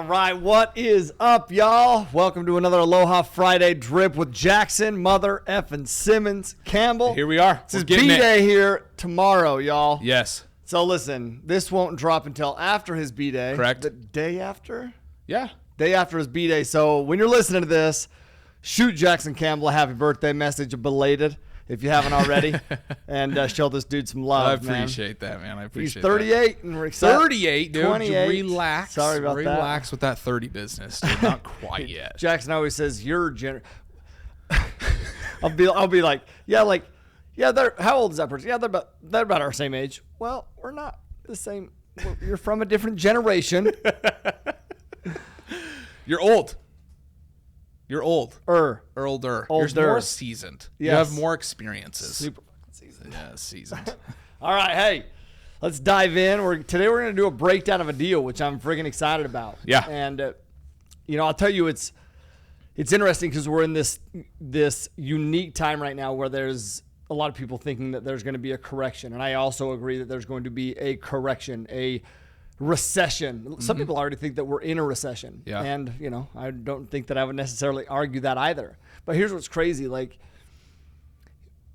right, what is up, y'all? Welcome to another Aloha Friday drip with Jackson, Mother effing Simmons, Campbell. Here we are. It's B-Day here tomorrow, y'all. Yes. So listen, this won't drop until after his B-Day. Correct. The day after? Yeah. Day after his B-Day. So when you're listening to this, shoot Jackson Campbell a happy birthday message, a belated, if you haven't already, and show this dude some love, I appreciate that, man. I appreciate He's 38 and we're excited. 38, dude. 28. Relax. Sorry about that. Relax with that 30 business, dude. Not quite yet. Jackson always says, you're I'll be like, they're, how old is that person? Yeah, they're about our same age. Well, we're not the same. You're from a different generation. You're old. You're old. Older. You're more seasoned. Yes. You have more experiences. Super seasoned. Yeah, seasoned. All right, hey, let's dive in. Today we're going to do a breakdown of a deal, which I'm friggin' excited about. Yeah. And, I'll tell you, it's interesting because we're in this unique time right now where there's a lot of people thinking that there's going to be a correction. And I also agree that there's going to be a correction, a recession. Some people already think that we're in a recession. Yeah. And, I don't think that I would necessarily argue that either. But here's what's crazy. Like,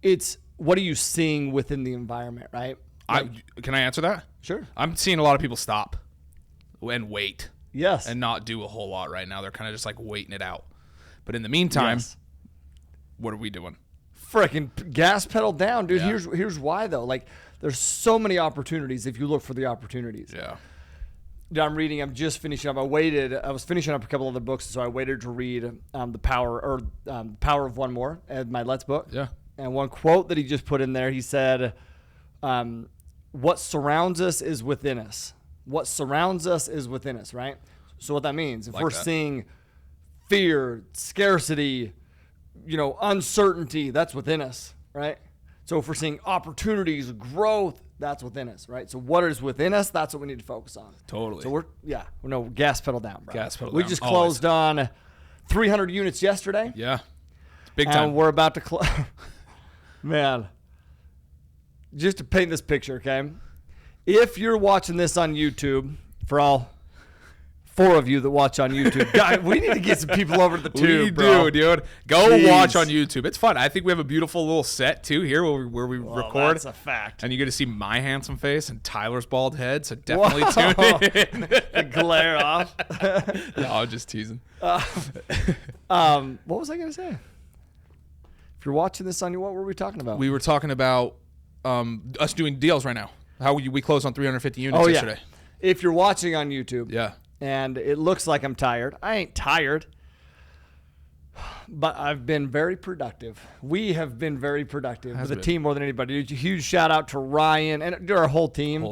it's what are you seeing within the environment, right? Can I answer that? Sure. I'm seeing a lot of people stop and wait. Yes. And not do a whole lot right now. They're kind of just like waiting it out. But in the meantime, What are we doing? Freaking gas pedal down, dude. Yeah. Here's why, though. Like, there's so many opportunities if you look for the opportunities. Yeah. I'm just finishing up. I was finishing up a couple other books, so I waited to read The Power of One More, my Let's book. Yeah. And one quote that he just put in there, he said, what surrounds us is within us. What surrounds us is within us, right? So what that means, if we're seeing fear, scarcity, uncertainty, that's within us, right? So if we're seeing opportunities, growth, that's within us, right? So what is within us, that's what we need to focus on. Totally. So gas pedal down, bro. Gas pedal we down. just closed on 300 units yesterday. Yeah. It's big time. And we're about to close. Man, just to paint this picture, okay? If you're watching this on YouTube, for all 4 of you that watch on YouTube, God, we need to get some people over to the tube, bro. We do, dude. Go watch on YouTube. It's fun. I think we have a beautiful little set, too, here where we record. That's a fact. And you get to see my handsome face and Tyler's bald head, so definitely tune in. The glare off. No, I'm just teasing. What was I going to say? If you're watching this on what were we talking about? We were talking about us doing deals right now. How we closed on 350 units yesterday. If you're watching on YouTube. Yeah. And it looks like I'm tired. I ain't tired. But I've been very productive. We have been very productive with the team more than anybody. A huge shout out to Ryan and our whole team.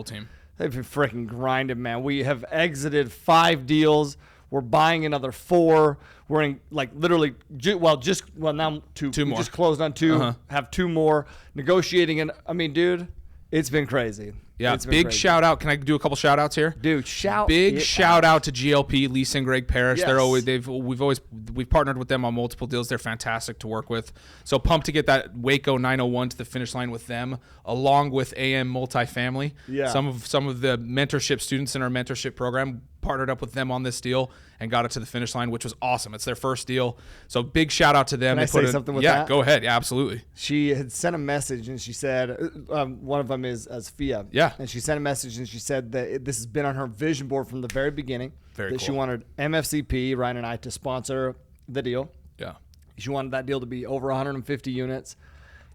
They've been freaking grinding, man. We have exited 5 deals. We're buying another 4. We're in literally, now 2 more. We just closed on 2. Have 2 more negotiating, and dude, it's been crazy. Yeah, big shout out. Can I do a couple shout outs here? Dude, big shout out to GLP, Lisa and Greg Parrish. Yes. They're always we've partnered with them on multiple deals. They're fantastic to work with. So pumped to get that Waco 901 to the finish line with them, along with AM Multifamily. Yeah. Some of the mentorship students in our mentorship program partnered up with them on this deal and got it to the finish line, which was awesome. It's their first deal. So big shout out to them. Can I say something with that? Yeah, go ahead. Yeah, absolutely. She had sent a message and she said, one of them is Fia. Yeah. And she sent a message and she said that this has been on her vision board from the very beginning. Very that cool. She wanted MFCP, Ryan and I, to sponsor the deal. Yeah. She wanted that deal to be over 150 units.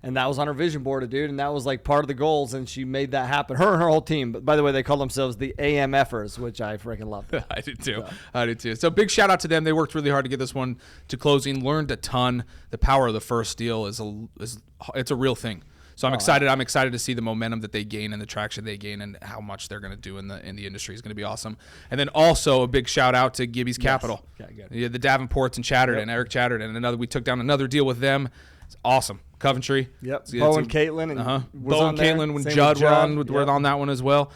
And that was on her vision board, dude. And that was part of the goals. And she made that happen. Her and her whole team. But by the way, they call themselves the AMFers, which I freaking love. I did too. So big shout out to them. They worked really hard to get this one to closing. Learned a ton. The power of the first deal is it's a real thing. So I'm excited. I'm excited to see the momentum that they gain and the traction they gain and how much they're going to do in the industry is going to be awesome. And then also a big shout out to Gibby's Capital. Okay, good. Yeah, the Davenports and Chatterton, Eric Chatterton. We took down another deal with them. It's awesome. Coventry. Yep. Bo and Caitlin. Bo and Caitlin when Judd were on that one as well.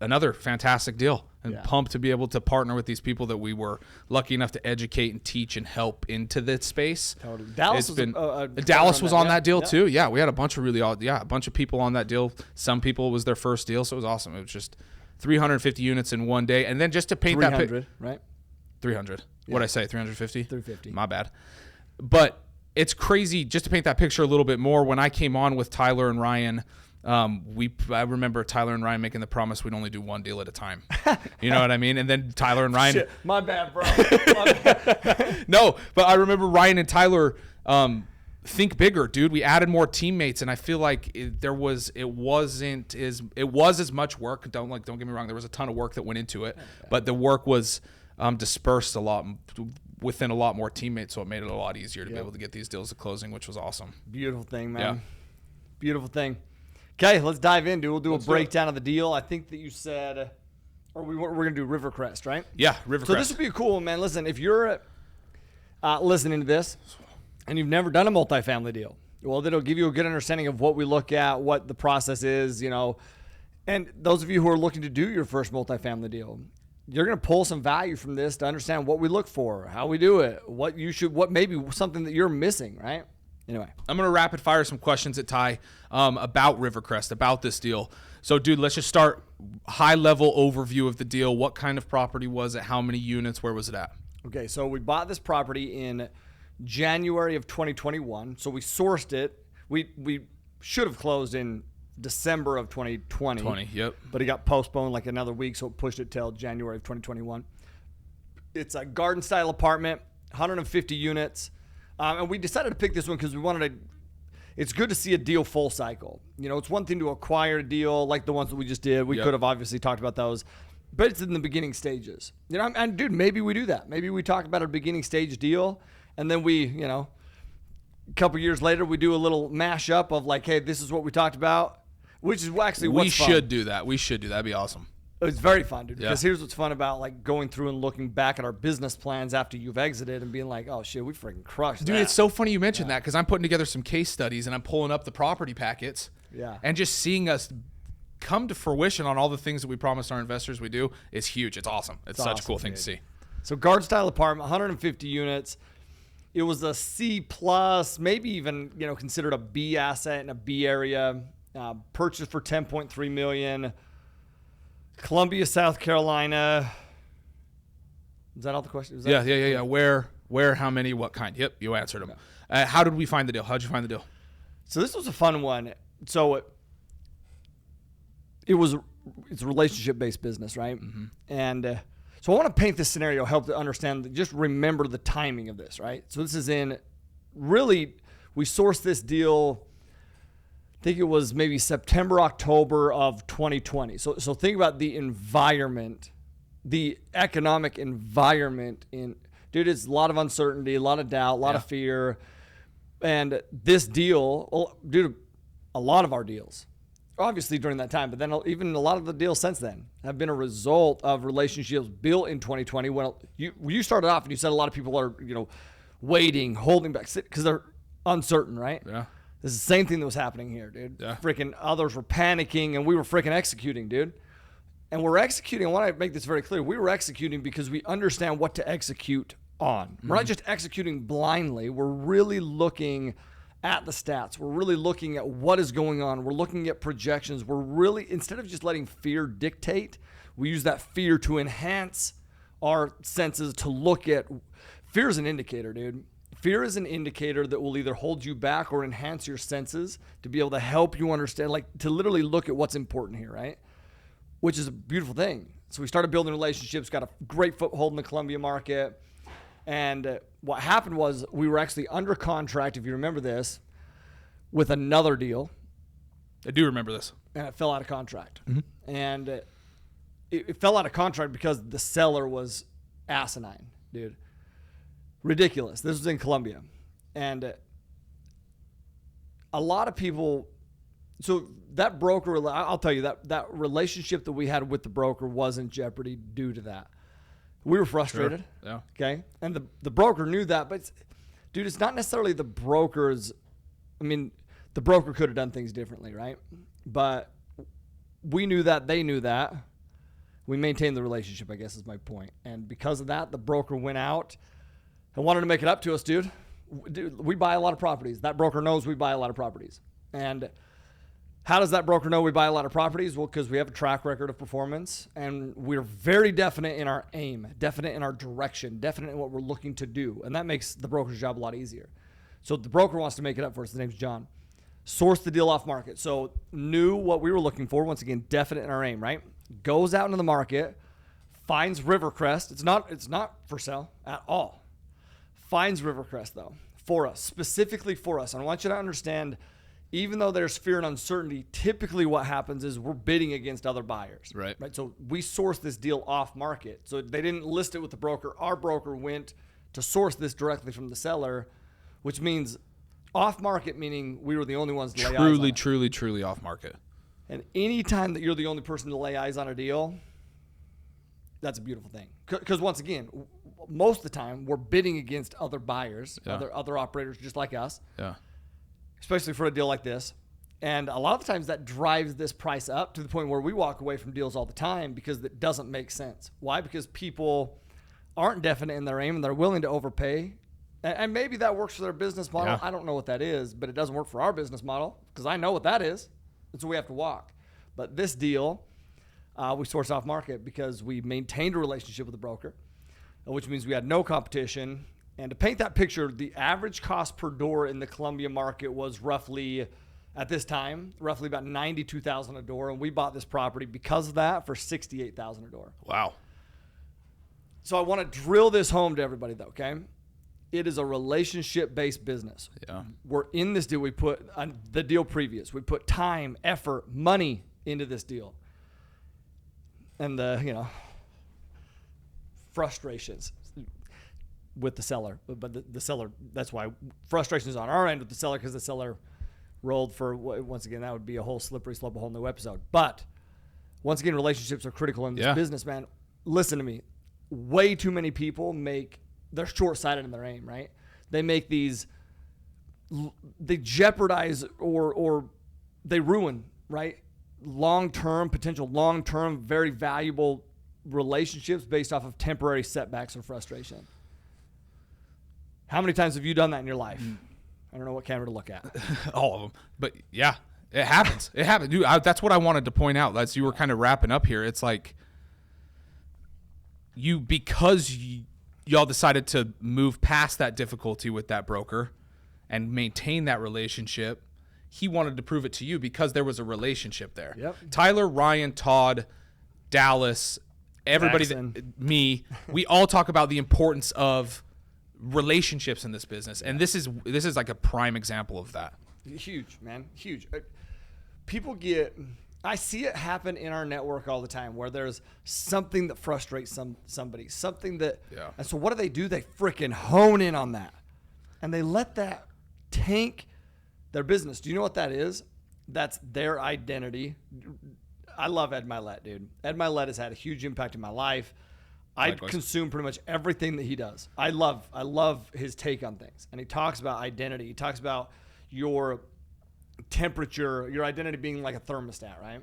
Another fantastic deal. And pumped to be able to partner with these people that we were lucky enough to educate and teach and help into this space. Totally. Dallas was on that deal too. Yeah, we had a bunch of people on that deal. Some people it was their first deal, so it was awesome. It was just 350 units in one day. And then just to paint 300, right? 300. Yeah. What'd I say? 350? 350. My bad. But it's crazy, just to paint that picture a little bit more, when I came on with Tyler and Ryan, I remember Tyler and Ryan making the promise we'd only do one deal at a time. You know what I mean? And then Tyler and Ryan. Shit, my bad, bro. My bad. No, but I remember Ryan and Tyler think bigger, dude. We added more teammates, and I feel like it was as much work. Don't get me wrong. There was a ton of work that went into it, but the work was dispersed a lot within a lot more teammates, so it made it a lot easier to be able to get these deals to closing, which was awesome. Beautiful thing, man. Yeah. Beautiful thing. Okay, let's dive in, dude. We'll do a breakdown of the deal. I think that you said, or we're going to do Rivercrest, right? Yeah, Rivercrest. So this would be cool, man. Listen, if you're listening to this and you've never done a multifamily deal, well, it'll give you a good understanding of what we look at, what the process is, you know. And those of you who are looking to do your first multifamily deal, you're going to pull some value from this to understand what we look for, how we do it, what maybe something that you're missing, right? Anyway, I'm going to rapid fire some questions at Ty about Rivercrest, about this deal. So, dude, let's just start high level overview of the deal. What kind of property was it? How many units? Where was it at? Okay, so we bought this property in January of 2021. So we sourced it. We should have closed in December of 2020. Yep. But it got postponed like another week, so it pushed it till January of 2021. It's a garden style apartment, 150 units. And we decided to pick this one because we wanted to, it's good to see a deal full cycle. You know, it's one thing to acquire a deal like the ones that we just did. We could have obviously talked about those, but it's in the beginning stages. You know, and dude, maybe we do that. Maybe we talk about a beginning stage deal, and then we, you know, a couple years later, we do a little mashup of like, hey, this is what we talked about, which is actually what's fun. We should do that. That'd be awesome. It's very fun, dude, because here's what's fun about like going through and looking back at our business plans after you've exited and being like, oh shit, we freaking crushed Dude, that. it's so funny you mentioned that because I'm putting together some case studies and I'm pulling up the property packets. Yeah. And just seeing us come to fruition on all the things that we promised our investors we do is huge. It's awesome. It's such a cool thing to see. So garden style apartment, 150 units. It was a C plus, maybe even, you know, considered a B asset in a B area. Purchased for $10.3 million. Columbia, South Carolina. Is that all the questions? Yeah. Where, how many, what kind? Yep, you answered them. Okay. How did we find the deal? How'd you find the deal? So this was a fun one. So it's a relationship-based business, right? Mm-hmm. And so I want to paint this scenario, help to understand, just remember the timing of this, right? So this is we sourced this deal, I think it was maybe September, October of 2020. So think about the environment, the economic environment dude, it's a lot of uncertainty, a lot of doubt, a lot of fear. And this deal, dude, a lot of our deals, obviously during that time, but then even a lot of the deals since then have been a result of relationships built in 2020. When you started off and you said a lot of people are, you know, waiting, holding back because they're uncertain, right? Yeah. This is the same thing that was happening here, dude. Yeah. Freaking others were panicking and we were freaking executing, dude. And we're executing. I want to make this very clear. We were executing because we understand what to execute on. Mm-hmm. We're not just executing blindly. We're really looking at the stats. We're really looking at what is going on. We're looking at projections. We're really, instead of just letting fear dictate, we use that fear to enhance our senses to look at. Fear is an indicator, dude. Fear is an indicator that will either hold you back or enhance your senses to be able to help you understand, like to literally look at what's important here, right? Which is a beautiful thing. So we started building relationships, got a great foothold in the Columbia market. And what happened was we were actually under contract, if you remember this, with another deal. I do remember this. And it fell out of contract. Mm-hmm. And it fell out of contract because the seller was asinine, dude. Ridiculous. This was in Columbia. And a lot of people, so that broker, I'll tell you, that relationship that we had with the broker was in jeopardy due to that. We were frustrated. Sure. Yeah. Okay. And the broker knew that, but dude, it's not necessarily the broker's, I mean, the broker could have done things differently, right? But we knew that, they knew that. We maintained the relationship, I guess is my point. And because of that, the broker went out and wanted to make it up to us, dude. Dude, we buy a lot of properties. That broker knows we buy a lot of properties. And How does that broker know we buy a lot of properties? Well, because we have a track record of performance, and we're very definite in our aim, definite in our direction, definite in what we're looking to do. And that makes the broker's job a lot easier. So the broker wants to make it up for us. His name's John. Source the deal off market. So knew what we were looking for. Once again, definite in our aim, right? Goes out into the market, finds Rivercrest. It's not for sale at all. Finds Rivercrest, though, for us, specifically for us. And I want you to understand, even though there's fear and uncertainty, typically what happens is we're bidding against other buyers. Right. So we sourced this deal off market. So they didn't list it with the broker. Our broker went to source this directly from the seller, which means off market, meaning we were the only ones to lay eyes on it. Truly off market. And any time that you're the only person to lay eyes on a deal, that's a beautiful thing. Because once again, most of the time we're bidding against other buyers, other operators just like us. Yeah. Especially for a deal like this. And a lot of times that drives this price up to the point where we walk away from deals all the time because it doesn't make sense. Why? Because people aren't definite in their aim and they're willing to overpay. And maybe that works for their business model. Yeah. I don't know what that is, but it doesn't work for our business model because I know what that is. And so we have to walk. But this deal, we sourced off market because we maintained a relationship with the broker, which means we had no competition. And to paint that picture, the average cost per door in the Columbia market was roughly, at this time, roughly about $92,000 a door. And we bought this property because of that for $68,000 a door. Wow. So I want to drill this home to everybody, though, okay? It is a relationship-based business. Yeah. We're in this deal. We put the deal previous. We put time, effort, money into this deal. And the, frustrations with the seller, but the seller, that's why frustration is on our end with the seller, because the seller rolled for, once again, that would be a whole slippery slope, a whole new episode. But once again, relationships are critical in this business, man. Listen to me. Way too many people they're short-sighted in their aim, right? They make they jeopardize or they ruin, right? Potential long-term, very valuable relationships based off of temporary setbacks or frustration. How many times have you done that in your life? I don't know what camera to look at. All of them. But yeah, it happens. It happens. Dude, that's what I wanted to point out. As you were kind of wrapping up here, it's like because y'all decided to move past that difficulty with that broker and maintain that relationship, he wanted to prove it to you because there was a relationship there. Yep. Tyler, Ryan, Todd, Dallas, everybody, me, we all talk about the importance of relationships in this business, and this is like a prime example of that. Huge, man, huge. I see it happen in our network all the time, where there's something that frustrates somebody, something that, and so what do? They freaking hone in on that, and they let that tank their business. Do you know what that is? That's their identity. I love Ed Milet, dude. Ed Milet has had a huge impact in my life. I consume pretty much everything that he does. I love his take on things. And he talks about identity. He talks about your temperature, your identity being like a thermostat, right?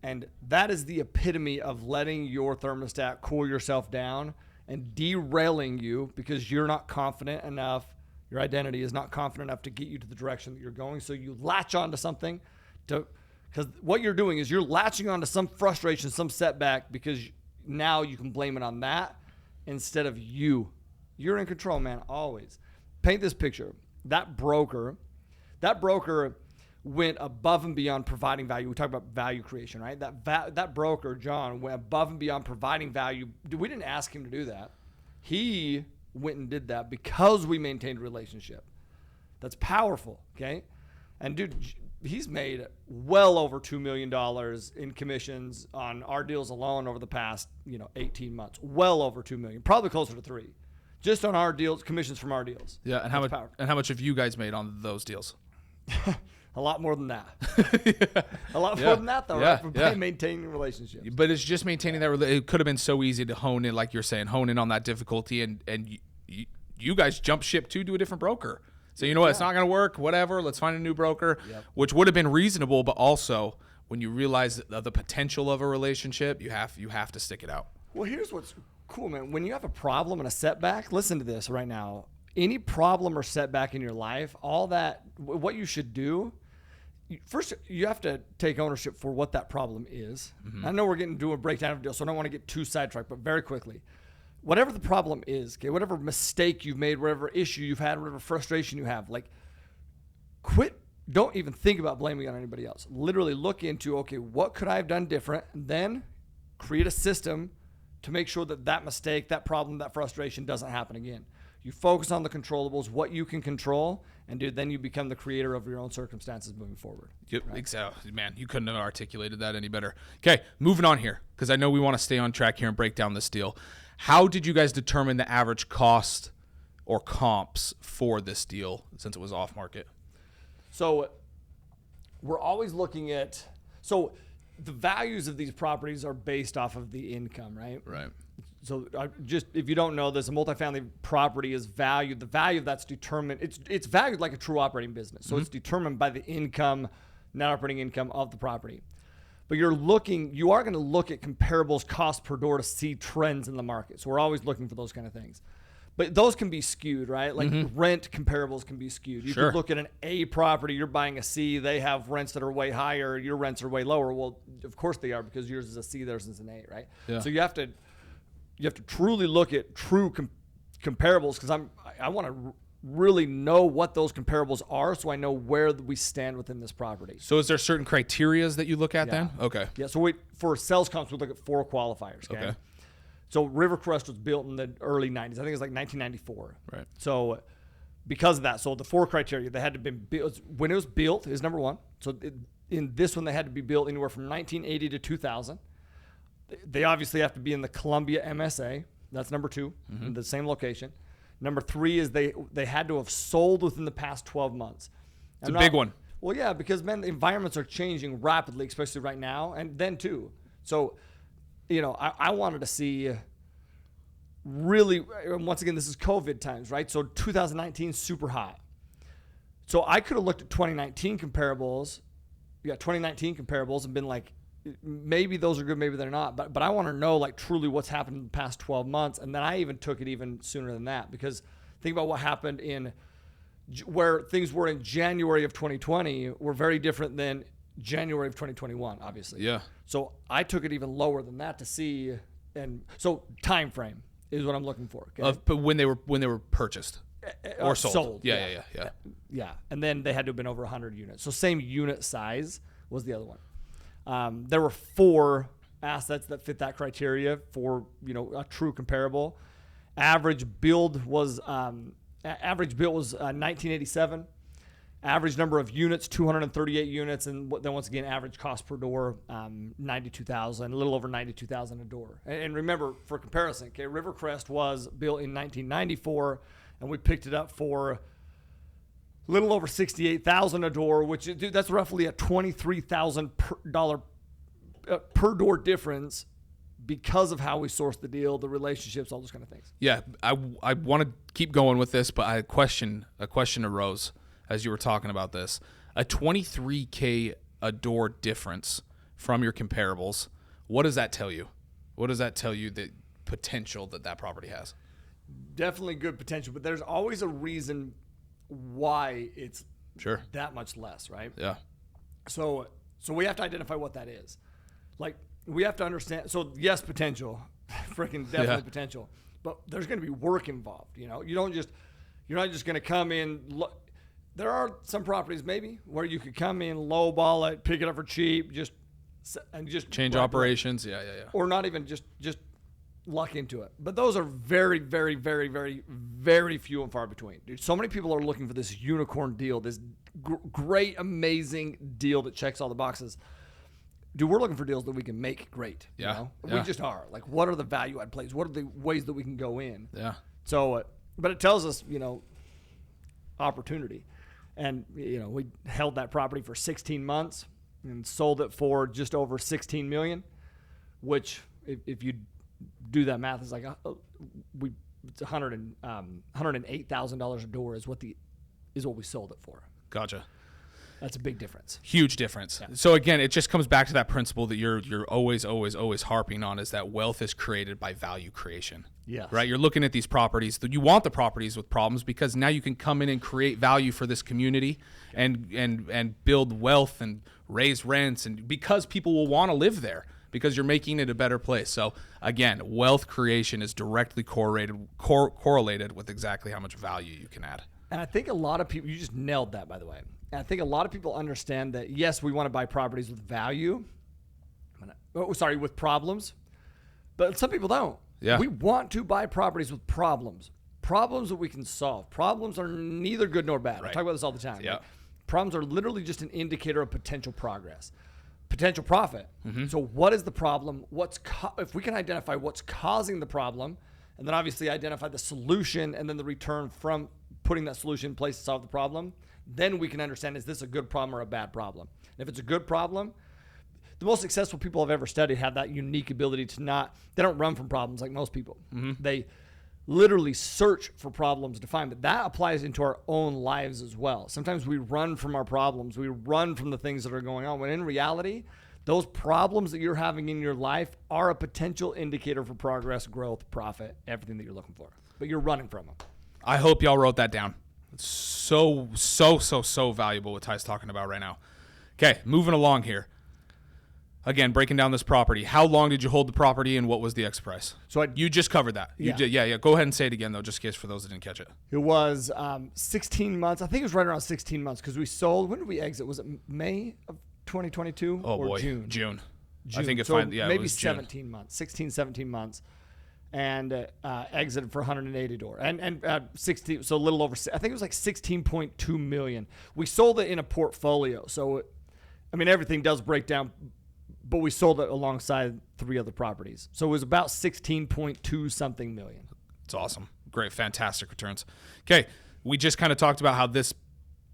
And that is the epitome of letting your thermostat cool yourself down and derailing you because you're not confident enough. Your identity is not confident enough to get you to the direction that you're going. So you latch onto something because what you're doing is you're latching onto some frustration, some setback, because now you can blame it on that instead of you. You're in control, man, always. Paint this picture. That broker went above and beyond providing value. We talk about value creation, right? That broker, John, went above and beyond providing value. We didn't ask him to do that. He went and did that because we maintained a relationship. That's powerful, okay? And dude, he's made well over $2 million in commissions on our deals alone over the past, 18 months. Well over $2 million, probably closer to $3 million, just on our deals, commissions from our deals. Yeah, and how much have you guys made on those deals? A lot more than that. A lot more than that, though, right? For maintaining relationships. But it's just maintaining that. It could have been so easy to hone in, like you're saying, hone in on that difficulty, and you guys jump ship to a different broker. So you know what? It's not going to work. Whatever. Let's find a new broker, which would have been reasonable. But also, when you realize the potential of a relationship, you have to stick it out. Well, here's what's cool, man. When you have a problem and a setback, listen to this right now. Any problem or setback in your life, all that, what you should do first you have to take ownership for what that problem is. I know we're getting to a breakdown of deal, so I don't want to get too sidetracked, but very quickly, whatever the problem is, okay, whatever mistake you've made, whatever issue you've had, whatever frustration you have, like quit. Don't even think about blaming it on anybody else. Literally look into, okay, what could I have done different? And then create a system to make sure that that mistake, that problem, that frustration doesn't happen again. You focus on the controllables, what you can control, and then you become the creator of your own circumstances moving forward. Yep, right? Exactly. Man, you couldn't have articulated that any better. Okay, moving on here, because I know we want to stay on track here and break down this deal. How did you guys determine the average cost or comps for this deal since it was off market? So we're always looking at, so the values of these properties are based off of the income, right? Right. So just if you don't know this, a multifamily property is valued. The value that's determined, it's valued like a true operating business. So it's determined by the income, net operating income of the property. But you are going to look at comparables cost per door to see trends in the market. So we're always looking for those kind of things. But those can be skewed, right? Like rent comparables can be skewed. You could look at an A property, you're buying a C, they have rents that are way higher, your rents are way lower. Well, of course they are, because yours is a C, theirs is an A, right? Yeah. So you have to truly look at true comparables, because I want to really know what those comparables are, so I know where we stand within this property. So is there certain criterias that you look at then? Okay. Yeah, so for sales comps, we look at 4 qualifiers, okay? So Rivercrest was built in the early 90s. I think it was like 1994. Right. So because of that, so the 4 criteria, they had to be built. When it was built is number 1. So in this one, they had to be built anywhere from 1980 to 2000. They obviously have to be in the Columbia MSA. That's number 2, in the same location. Number 3 is they had to have sold within the past 12 months. It's a big one. Well, yeah, because, man, the environments are changing rapidly, especially right now, and then too. So, I wanted to see really, once again, this is COVID times, right? So 2019, super hot. So I could have looked at 2019 comparables, and been like, maybe those are good, maybe they're not. But I want to know, like, truly what's happened in the past 12 months. And then I even took it even sooner than that, because think about what happened where things were in January of 2020 were very different than January of 2021, obviously. Yeah. So I took it even lower than that to see, and so time frame is what I'm looking for. Okay? But when they were purchased or sold. Yeah. Yeah, and then they had to have been over 100 units. So same unit size was the other one. There were 4 assets that fit that criteria for a true comparable. Average build was 1987. Average number of units, 238 units, and then once again, average cost per door, $92,000, a little over $92,000 a door. And remember, for comparison, okay, Rivercrest was built in 1994, and we picked it up for a little over $68,000 a door, which that's roughly a $23,000 per door difference, because of how we sourced the deal, the relationships, all those kind of things. Yeah, I want to keep going with this, but a question arose as you were talking about this. A $23K a door difference from your comparables, what does that tell you? What does that tell you, the potential that property has? Definitely good potential, but there's always a reason why it's that much less, right? Yeah. So we have to identify what that is. Like, we have to understand. So yes, potential, freaking definitely potential, but there's going to be work involved. You're not just going to come in. There are some properties maybe where you could come in, lowball it, pick it up for cheap, just change operations. Yeah. Or not even just luck into it. But those are very, very, very, very, very few and far between. Dude, so many people are looking for this unicorn deal, this great, amazing deal that checks all the boxes. Dude, we're looking for deals that we can make great. Yeah. We just are. Like, what are the value add plays? What are the ways that we can go in? Yeah. So, but it tells us, opportunity. And, we held that property for 16 months and sold it for just over $16 million, which if you do that math, is like it's $108,000 a door is what we sold it for. Gotcha. That's a big difference. Huge difference. Yeah. So again, it just comes back to that principle that you're always harping on, is that wealth is created by value creation. Yes. Right? You're looking at these properties. You want the properties with problems because now you can come in and create value for this community and build wealth and raise rents, and because people will want to live there because you're making it a better place. So again, wealth creation is directly correlated with exactly how much value you can add. And I think a lot of people, you just nailed that, by the way. And I think a lot of people understand that, yes, we want to buy properties with value. With problems. But some people don't. Yeah. We want to buy properties with problems. Problems that we can solve. Problems are neither good nor bad. Right. I talk about this all the time. Yeah. Right? Problems are literally just an indicator of potential progress, potential profit. Mm-hmm. So what is the problem? If we can identify what's causing the problem, and then obviously identify the solution and then the return from putting that solution in place to solve the problem, then we can understand, is this a good problem or a bad problem? And if it's a good problem, the most successful people I've ever studied have that unique ability to they don't run from problems like most people. Mm-hmm. They literally search for problems to find, but that applies into our own lives as well. Sometimes we run from our problems. We run from the things that are going on, when in reality, those problems that you're having in your life are a potential indicator for progress, growth, profit, everything that you're looking for, but you're running from them. I hope y'all wrote that down. It's so valuable what Ty's talking about right now. Okay, moving along here. Again, breaking down this property. How long did you hold the property, and what was the X price? So you just covered that. Yeah. You did, yeah. Go ahead and say it again, though, just in case for those that didn't catch it. It was 16 months. I think it was right around 16 months because we sold. When did we exit? Was it May of 2022 or June. I think it's maybe it was 17 June. Months, 16, 17 months. And exited for $180 and 60, so a little over. I think it was like 16.2 million. We sold it in a portfolio, so everything does break down, but we sold it alongside 3 other properties, so it was about 16.2 something million. It's awesome, great, fantastic returns. Okay, we just kind of talked about how this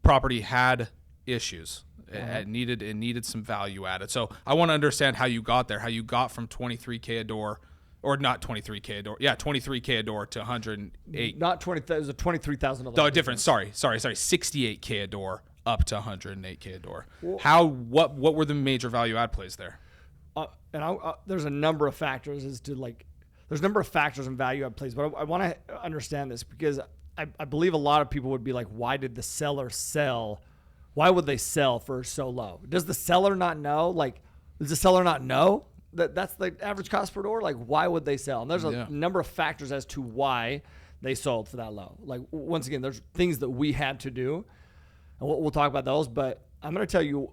property had issues. It needed some value added. So I want to understand how you got there, how you got from $23K a door. Or not $23K a door. Yeah, $23K a door to $108. Not 20. It was a $23,000. No, different. Sorry. $68K a door up to $108K a door. Well, what were the major value add plays there? There's a number of factors there's a number of factors in value add plays, but I want to understand this because I believe a lot of people would be like, why did the seller sell? Why would they sell for so low? Does the seller not know? Does the seller not know that's the average cost per door? Why would they sell? And there's a number of factors as to why they sold for that low. Once again, there's things that we had to do, and we'll talk about those. But I'm going to tell you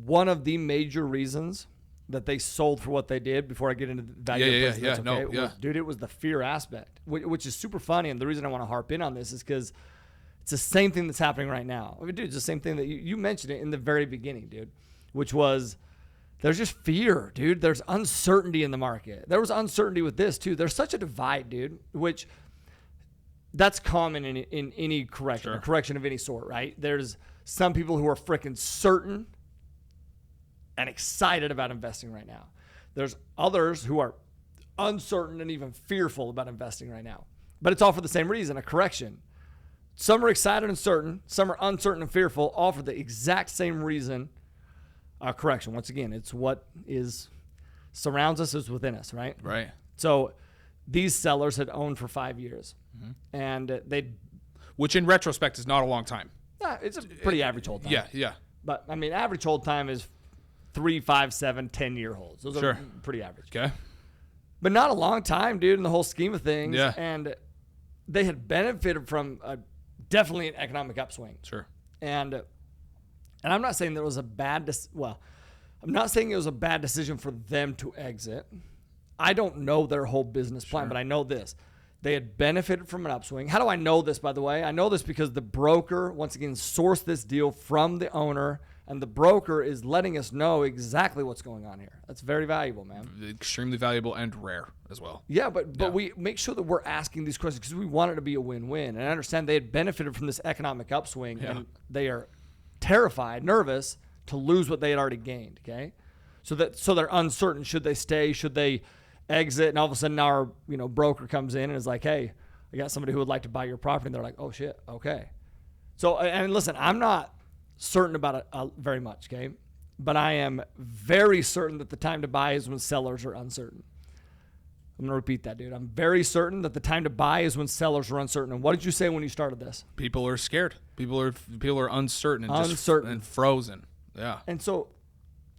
one of the major reasons that they sold for what they did before I get into the value. Dude, it was the fear aspect, which is super funny. And the reason I want to harp in on this is because it's the same thing that's happening right now. Dude, it's the same thing that you mentioned it in the very beginning, dude, which was, there's just fear, dude. There's uncertainty in the market. There was uncertainty with this too. There's such a divide, dude, which that's common in any correction, a correction of any sort, right? There's some people who are freaking certain and excited about investing right now. There's others who are uncertain and even fearful about investing right now. But it's all for the same reason, a correction. Some are excited and certain. Some are uncertain and fearful, all for the exact same reason. Correction. Once again, it's what surrounds us is within us, right? Right. So these sellers had owned for 5 years, and which in retrospect is not a long time. Yeah, it's a pretty average hold time. Yeah. But average hold time is 3, 5, 7, 10-year holds. Those are pretty average. Okay. But not a long time, dude, in the whole scheme of things. Yeah. And they had benefited from definitely an economic upswing. Sure. And I'm not saying that it was a bad I'm not saying it was a bad decision for them to exit. I don't know their whole business plan, but I know this. They had benefited from an upswing. How do I know this, by the way? I know this because the broker, once again, sourced this deal from the owner, and the broker is letting us know exactly what's going on here. That's very valuable, man. Extremely valuable and rare as well. Yeah, but we make sure that we're asking these questions because we want it to be a win-win. And I understand they had benefited from this economic upswing, and they are terrified, nervous to lose what they had already gained. Okay, so they're uncertain. Should they stay? Should they exit? And all of a sudden, our broker comes in and is like, "Hey, I got somebody who would like to buy your property." And they're like, "Oh shit, okay." So and listen, I'm not certain about it very much, okay? But I am very certain that the time to buy is when sellers are uncertain. I'm going to repeat that, dude. I'm very certain that the time to buy is when sellers are uncertain. And what did you say when you started this? People are scared. People are uncertain and uncertain and frozen. Yeah. And so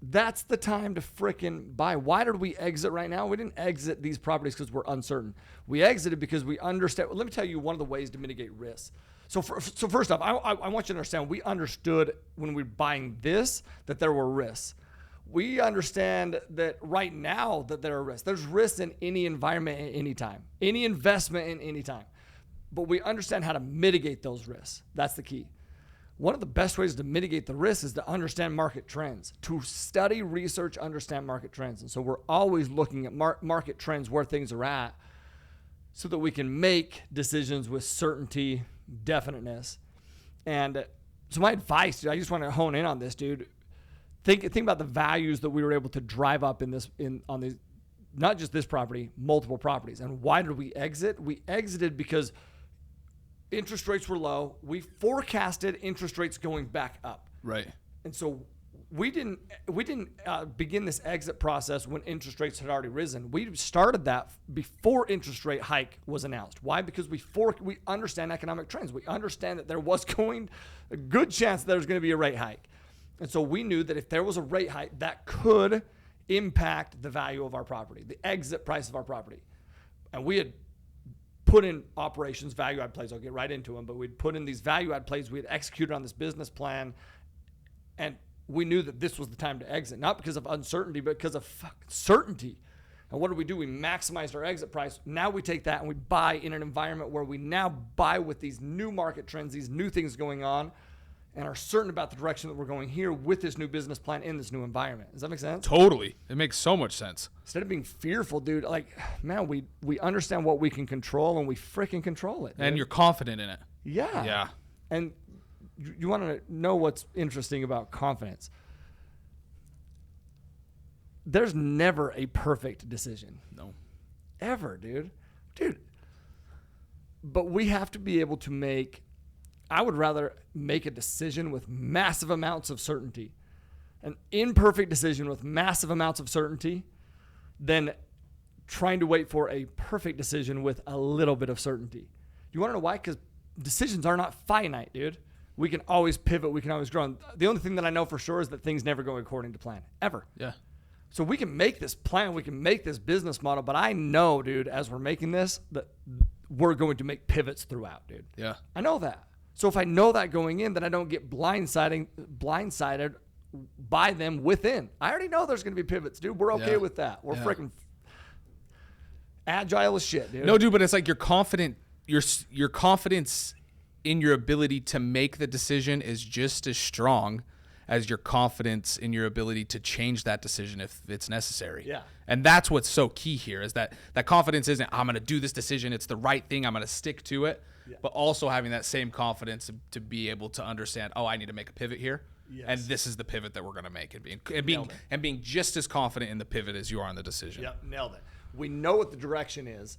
that's the time to frickin' buy. Why did we exit right now? We didn't exit these properties because we're uncertain. We exited because we understand. Let me tell you one of the ways to mitigate risk. So first off, I want you to understand, we understood when we were buying this that there were risks. We understand that right now that there are risks. There's risks in any environment at any time, any investment in any time. But we understand how to mitigate those risks. That's the key. One of the best ways to mitigate the risk is to understand market trends, to study, research, understand market trends. And so we're always looking at market trends, where things are at, so that we can make decisions with certainty, definiteness. And so my advice, dude, I just want to hone in on this, dude. Think about the values that we were able to drive up on these, not just this property, multiple properties. And why did we exit? We exited because interest rates were low. We forecasted interest rates going back up. Right. And so we didn't begin this exit process when interest rates had already risen. We started that before interest rate hike was announced. Why? Because we understand economic trends. We understand that there was a good chance that there was going to be a rate hike. And so we knew that if there was a rate hike, that could impact the value of our property, the exit price of our property. And we had put in operations, value add plays. I'll get right into them, but we'd put in these value add plays. We had executed on this business plan, and we knew that this was the time to exit, not because of uncertainty, but because of certainty. And what do? We maximized our exit price. Now we take that and we buy in an environment where we now buy with these new market trends, these new things going on, and are certain about the direction that we're going here with this new business plan in this new environment. Does that make sense? Totally. It makes so much sense. Instead of being fearful, dude, like, man, we understand what we can control and we freaking control it. Dude. And you're confident in it. Yeah. Yeah. And you want to know what's interesting about confidence. There's never a perfect decision. No. Ever, dude. But we have to be able to I would rather make a decision with massive amounts of certainty, an imperfect decision with massive amounts of certainty, than trying to wait for a perfect decision with a little bit of certainty. You want to know why? Because decisions are not finite, dude. We can always pivot. We can always grow. And the only thing that I know for sure is that things never go according to plan, ever. Yeah. So we can make this plan. We can make this business model. But I know, dude, as we're making this, that we're going to make pivots throughout, dude. Yeah. I know that. So if I know that going in, then I don't get blindsided by them within. I already know there's going to be pivots, dude. We're okay with that. We're freaking agile as shit, dude. No, dude, but it's like you're confident. Your confidence in your ability to make the decision is just as strong as your confidence in your ability to change that decision if it's necessary. Yeah. And that's what's so key here is that confidence isn't, I'm going to do this decision. It's the right thing. I'm going to stick to it. Yeah. But also having that same confidence to be able to understand, I need to make a pivot here. Yes. And this is the pivot that we're going to make, and being just as confident in the pivot as you are in the decision. Yep, nailed it. We know what the direction is.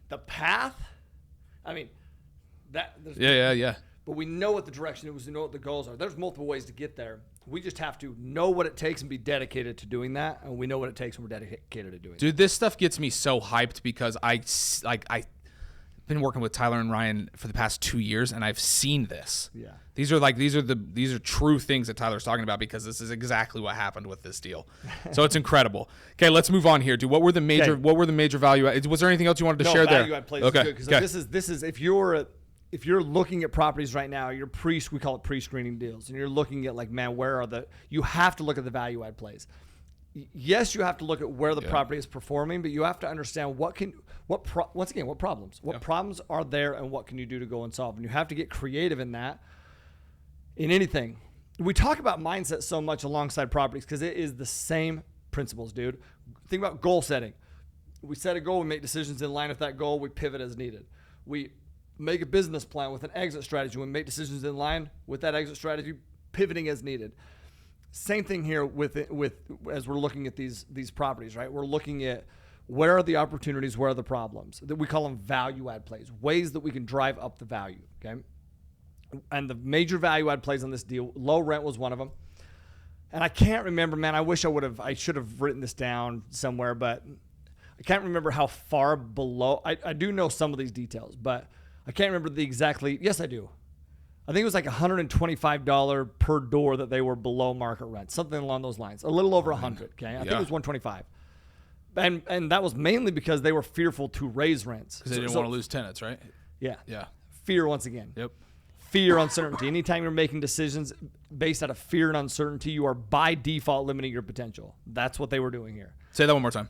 The path, I mean, yeah. But we know what the direction is. We know what the goals are. There's multiple ways to get there. We just have to know what it takes and be dedicated to doing that. And we know what it takes and we're dedicated to doing it. Dude, this stuff gets me so hyped because I've been working with Tyler and Ryan for the past 2 years, and I've seen this. Yeah. These are true things that Tyler's talking about because this is exactly what happened with this deal. So it's incredible. Okay, let's move on here, dude. What were the major value? Was there anything else you wanted to share there? Value add plays is good because this is if you're looking at properties right now, we call it pre-screening deals, and you're looking at you have to look at the value add plays. Yes, you have to look at where the property is performing, but you have to understand what problems are there and what can you do to go and solve. And you have to get creative in that, in anything. We talk about mindset so much alongside properties because it is the same principles, dude. Think about goal setting. We set a goal, we make decisions in line with that goal, we pivot as needed. We make a business plan with an exit strategy, we make decisions in line with that exit strategy, pivoting as needed. Same thing here with as we're looking at these properties, right? We're looking at where are the opportunities, where are the problems. That we call them value add plays, ways that we can drive up the value, okay? And the major value add plays on this deal, low rent was one of them. And I can't remember, man. I should have written this down somewhere, but I can't remember how far below. I do know some of these details, but I can't remember yes, I do. I think it was like $125 per door that they were below market rent, something along those lines. A little over 100, okay? I think it was 125. And that was mainly because they were fearful to raise rents. Because they didn't want to lose tenants, right? Yeah. Yeah. Fear once again. Yep. Fear, uncertainty. Anytime you're making decisions based out of fear and uncertainty, you are by default limiting your potential. That's what they were doing here. Say that one more time.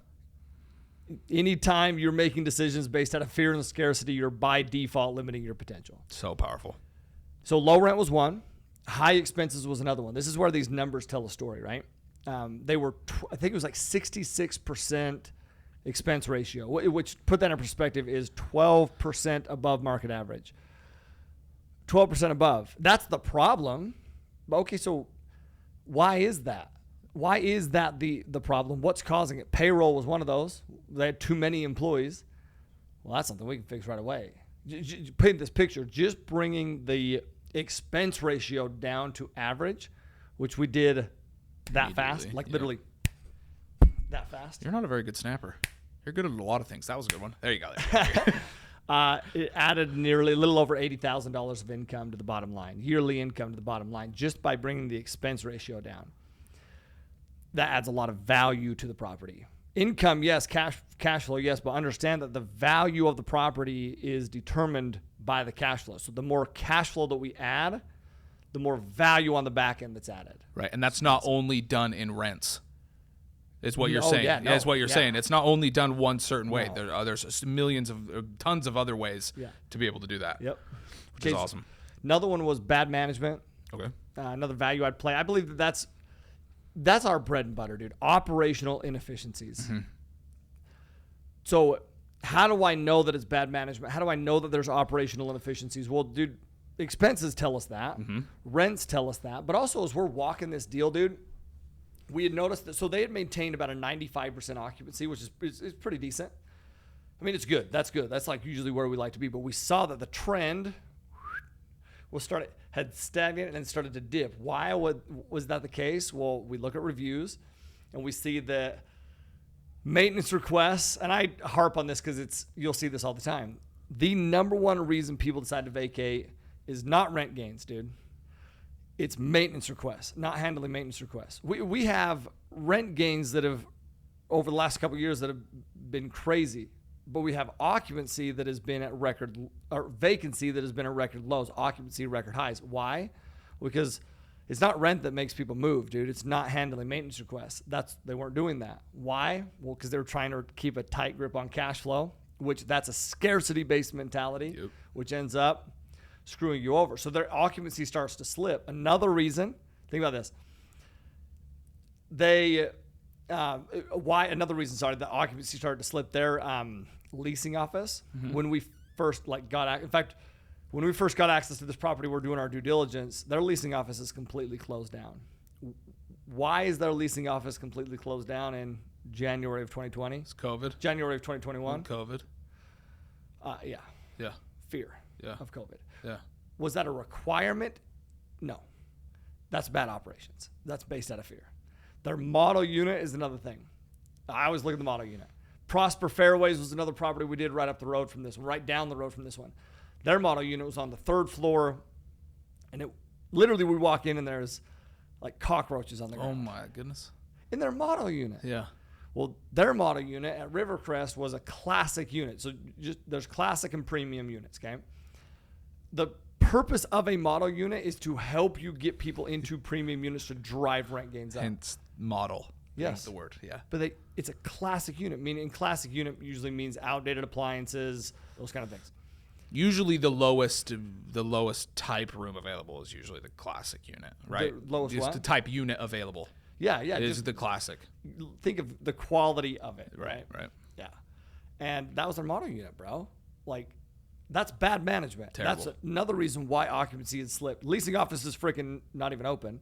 Anytime you're making decisions based out of fear and scarcity, you're by default limiting your potential. So powerful. So low rent was one. High expenses was another one. This is where these numbers tell a story, right? They were, I think it was like 66% expense ratio, which put that in perspective is 12% above market average. 12% above. That's the problem. Okay, so why is that? Why is that the problem? What's causing it? Payroll was one of those. They had too many employees. Well, that's something we can fix right away. Paint this picture, just bringing the expense ratio down to average, which we did that fast, like literally that fast. You're not a very good snapper. You're good at a lot of things. That was a good one. There you go. It added nearly a little over $80,000 of income to the bottom line, yearly income to the bottom line, just by bringing the expense ratio down. That adds a lot of value to the property. Income, yes. Cash flow, yes. But understand that the value of the property is determined by the cash flow. So the more cash flow that we add, the more value on the back end that's added. Right, and that's not only done in rents. Is what you're saying. Yeah, is what you're saying. It's not only done one certain way. There's tons of other ways to be able to do that. Yep. Which is awesome. Another one was bad management. Okay. Another value I'd play. I believe that's our bread and butter, dude. Operational inefficiencies. Mm-hmm. So how do I know that it's bad management? How do I know that there's operational inefficiencies? Well, dude, expenses tell us that. Mm-hmm. Rents tell us that. But also as we're walking this deal, dude, we had noticed that, so they had maintained about a 95% occupancy, which is pretty decent. I mean, it's good. That's good. That's like usually where we like to be. But we saw that the trend had stagnated and started to dip. Why was that the case? Well, we look at reviews and we see that maintenance requests, and I harp on this because you'll see this all the time. The number one reason people decide to vacate is not rent gains, dude. It's maintenance requests, not handling maintenance requests. We have rent gains that have, over the last couple of years, that have been crazy. But we have occupancy that has been at vacancy that has been at record lows, occupancy record highs. Why? Because it's not rent that makes people move, dude. It's not handling maintenance requests. They weren't doing that. Why? Well, because they were trying to keep a tight grip on cash flow, which that's a scarcity-based mentality, which ends up screwing you over. So their occupancy starts to slip. Another reason, think about this. Another reason, the occupancy started to slip. Their leasing office, when we first when we first got access to this property, we're doing our due diligence, their leasing office is completely closed down. Why is their leasing office completely closed down in January of 2020? It's COVID. January of 2021. COVID. Yeah. Fear of COVID. Yeah. Was that a requirement? No. That's bad operations. That's based out of fear. Their model unit is another thing. I always look at the model unit. Prosper Fairways was another property we did right up the road from this one, right down the road from this one. Their model unit was on the third floor, and we walk in and there's like cockroaches on the ground. Oh my goodness. In their model unit. Yeah. Well, their model unit at Rivercrest was a classic unit. So there's classic and premium units, okay? The purpose of a model unit is to help you get people into premium units to drive rent gains up. Hence model. Yes. The word, yeah. But it's a classic unit, meaning classic unit usually means outdated appliances, those kind of things. Usually the lowest type room available is usually the classic unit, right? The lowest Just what? the type unit available. Yeah. Is the classic. Think of the quality of it, right? Right. Yeah. And that was their model unit, bro. Like, that's bad management. Terrible. That's another reason why occupancy had slipped. Leasing office is freaking not even open.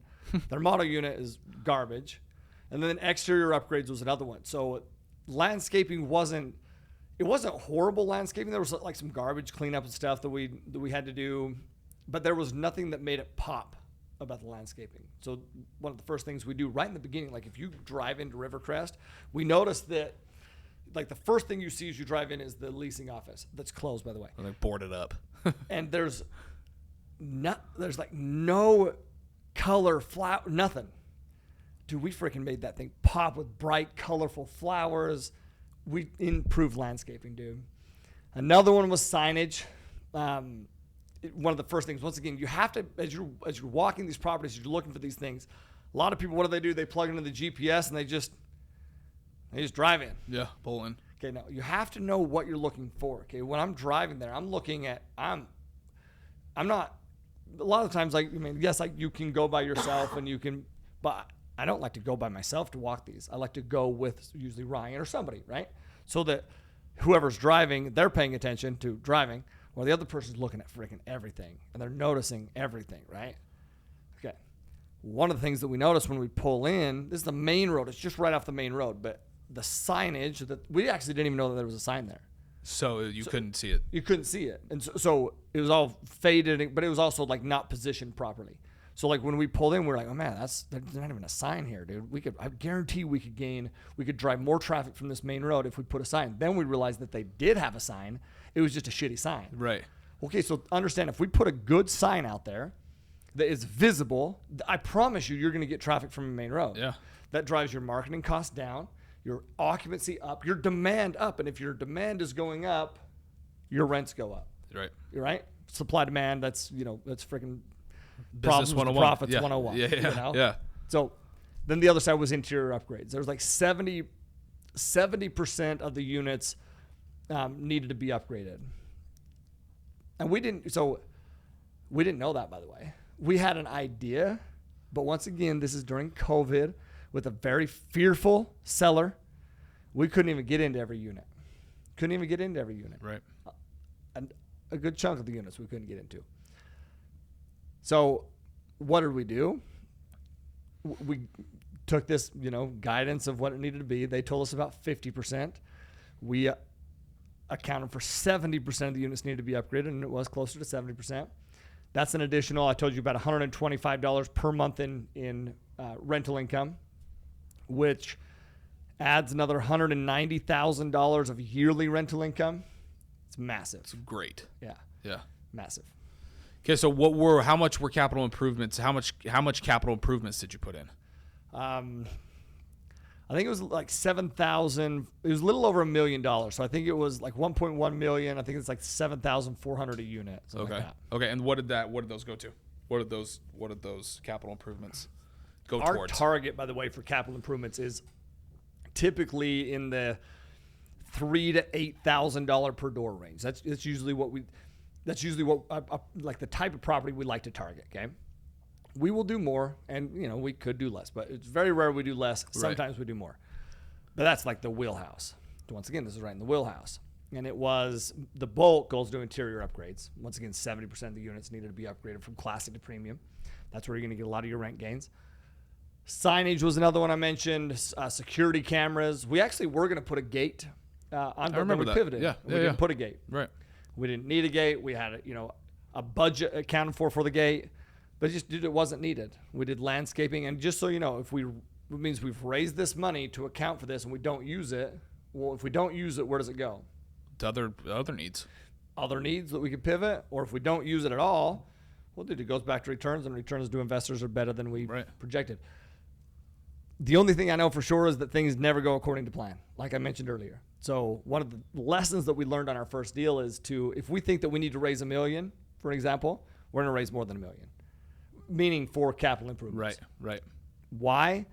Their model unit is garbage. And then exterior upgrades was another one. So landscaping wasn't horrible landscaping. There was like some garbage cleanup and stuff that we had to do. but there was nothing that made it pop about the landscaping. So one of the first things we do right in the beginning, like if you drive into Rivercrest, we notice that like the first thing you see as you drive in is the leasing office that's closed, by the way. And they boarded up. And there's like no color, flower, nothing. Dude, we freaking made that thing pop with bright, colorful flowers. We improved landscaping, dude. Another one was signage. One of the first things, once again, you have to, as you're walking these properties, you're looking for these things. A lot of people, what do? They plug into the GPS and they just drive in. Yeah, pull in. Okay, no, you have to know what you're looking for. Okay, when I'm driving there, I'm looking at, I'm not, a lot of times, like, I mean, yes, like you can go by yourself and you can, but I don't like to go by myself to walk these. I like to go with usually Ryan or somebody, right? So that whoever's driving, they're paying attention to driving, while the other person's looking at freaking everything and they're noticing everything, right? Okay. One of the things that we notice when we pull in, this is the main road. It's just right off the main road, but the signage that we actually didn't even know that there was a sign there. So you couldn't see it. You couldn't see it. And so it was all faded, but it was also like not positioned properly. So like when we pulled in, we were like, oh man, there's not even a sign here, dude. I guarantee we could drive more traffic from this main road if we put a sign. Then we realized that they did have a sign. It was just a shitty sign. Right. Okay, so understand, if we put a good sign out there that is visible, I promise you're going to get traffic from a main road. Yeah. That drives your marketing costs down, your occupancy up, your demand up. And if your demand is going up, your rents go up. Right. You're right? Supply demand, that's freaking Business problems 101. profits Yeah. 101. Yeah. You know? Yeah. So then the other side was interior upgrades. There was like 70% of the units needed to be upgraded. And we didn't know that, by the way. We had an idea, but once again, this is during COVID with a very fearful seller. We couldn't even get into every unit. Right. And a good chunk of the units we couldn't get into. So what did we do? We took this, guidance of what it needed to be. They told us about 50%. We accounted for 70% of the units needed to be upgraded, and it was closer to 70%. That's an additional, I told you, about $125 per month in rental income, which adds another $190,000 of yearly rental income. It's massive. It's great. Yeah. Yeah. Massive. Okay, so how much were capital improvements? How much capital improvements did you put in? I think it was like 7,000. It was a little over $1 million. So I think it was like 1.1 million. I think it's like 7,400 a unit. Okay. Like that. Okay. And what did those go to? What did those capital improvements go Our towards? Our target, by the way, for capital improvements is typically in the $3,000 to $8,000 per door range. That's usually what like the type of property we like to target. Okay. We will do more, and we could do less, but it's very rare we do less. Sometimes we do more, but that's like the wheelhouse. Once again, this is right in the wheelhouse, and it was the bulk goes to interior upgrades. Once again, 70% of the units needed to be upgraded from classic to premium. That's where you're going to get a lot of your rent gains. Signage was another one I mentioned. Security cameras. We actually were going to put a gate on. I remember that. Pivoted. Yeah, we didn't put a gate. Right. We didn't need a gate. We had a budget accounted for the gate. But it wasn't needed. We did landscaping, and just so you know, it means we've raised this money to account for this, and we don't use it. Well, if we don't use it, where does it go? To other needs. Other needs that we could pivot, or if we don't use it at all, well, dude, it goes back to returns, and returns to investors are better than we projected. The only thing I know for sure is that things never go according to plan, like I mentioned earlier. So one of the lessons that we learned on our first deal is if we think that we need to raise $1 million, for example, we're going to raise more than $1 million. Meaning for capital improvements. Right. Why?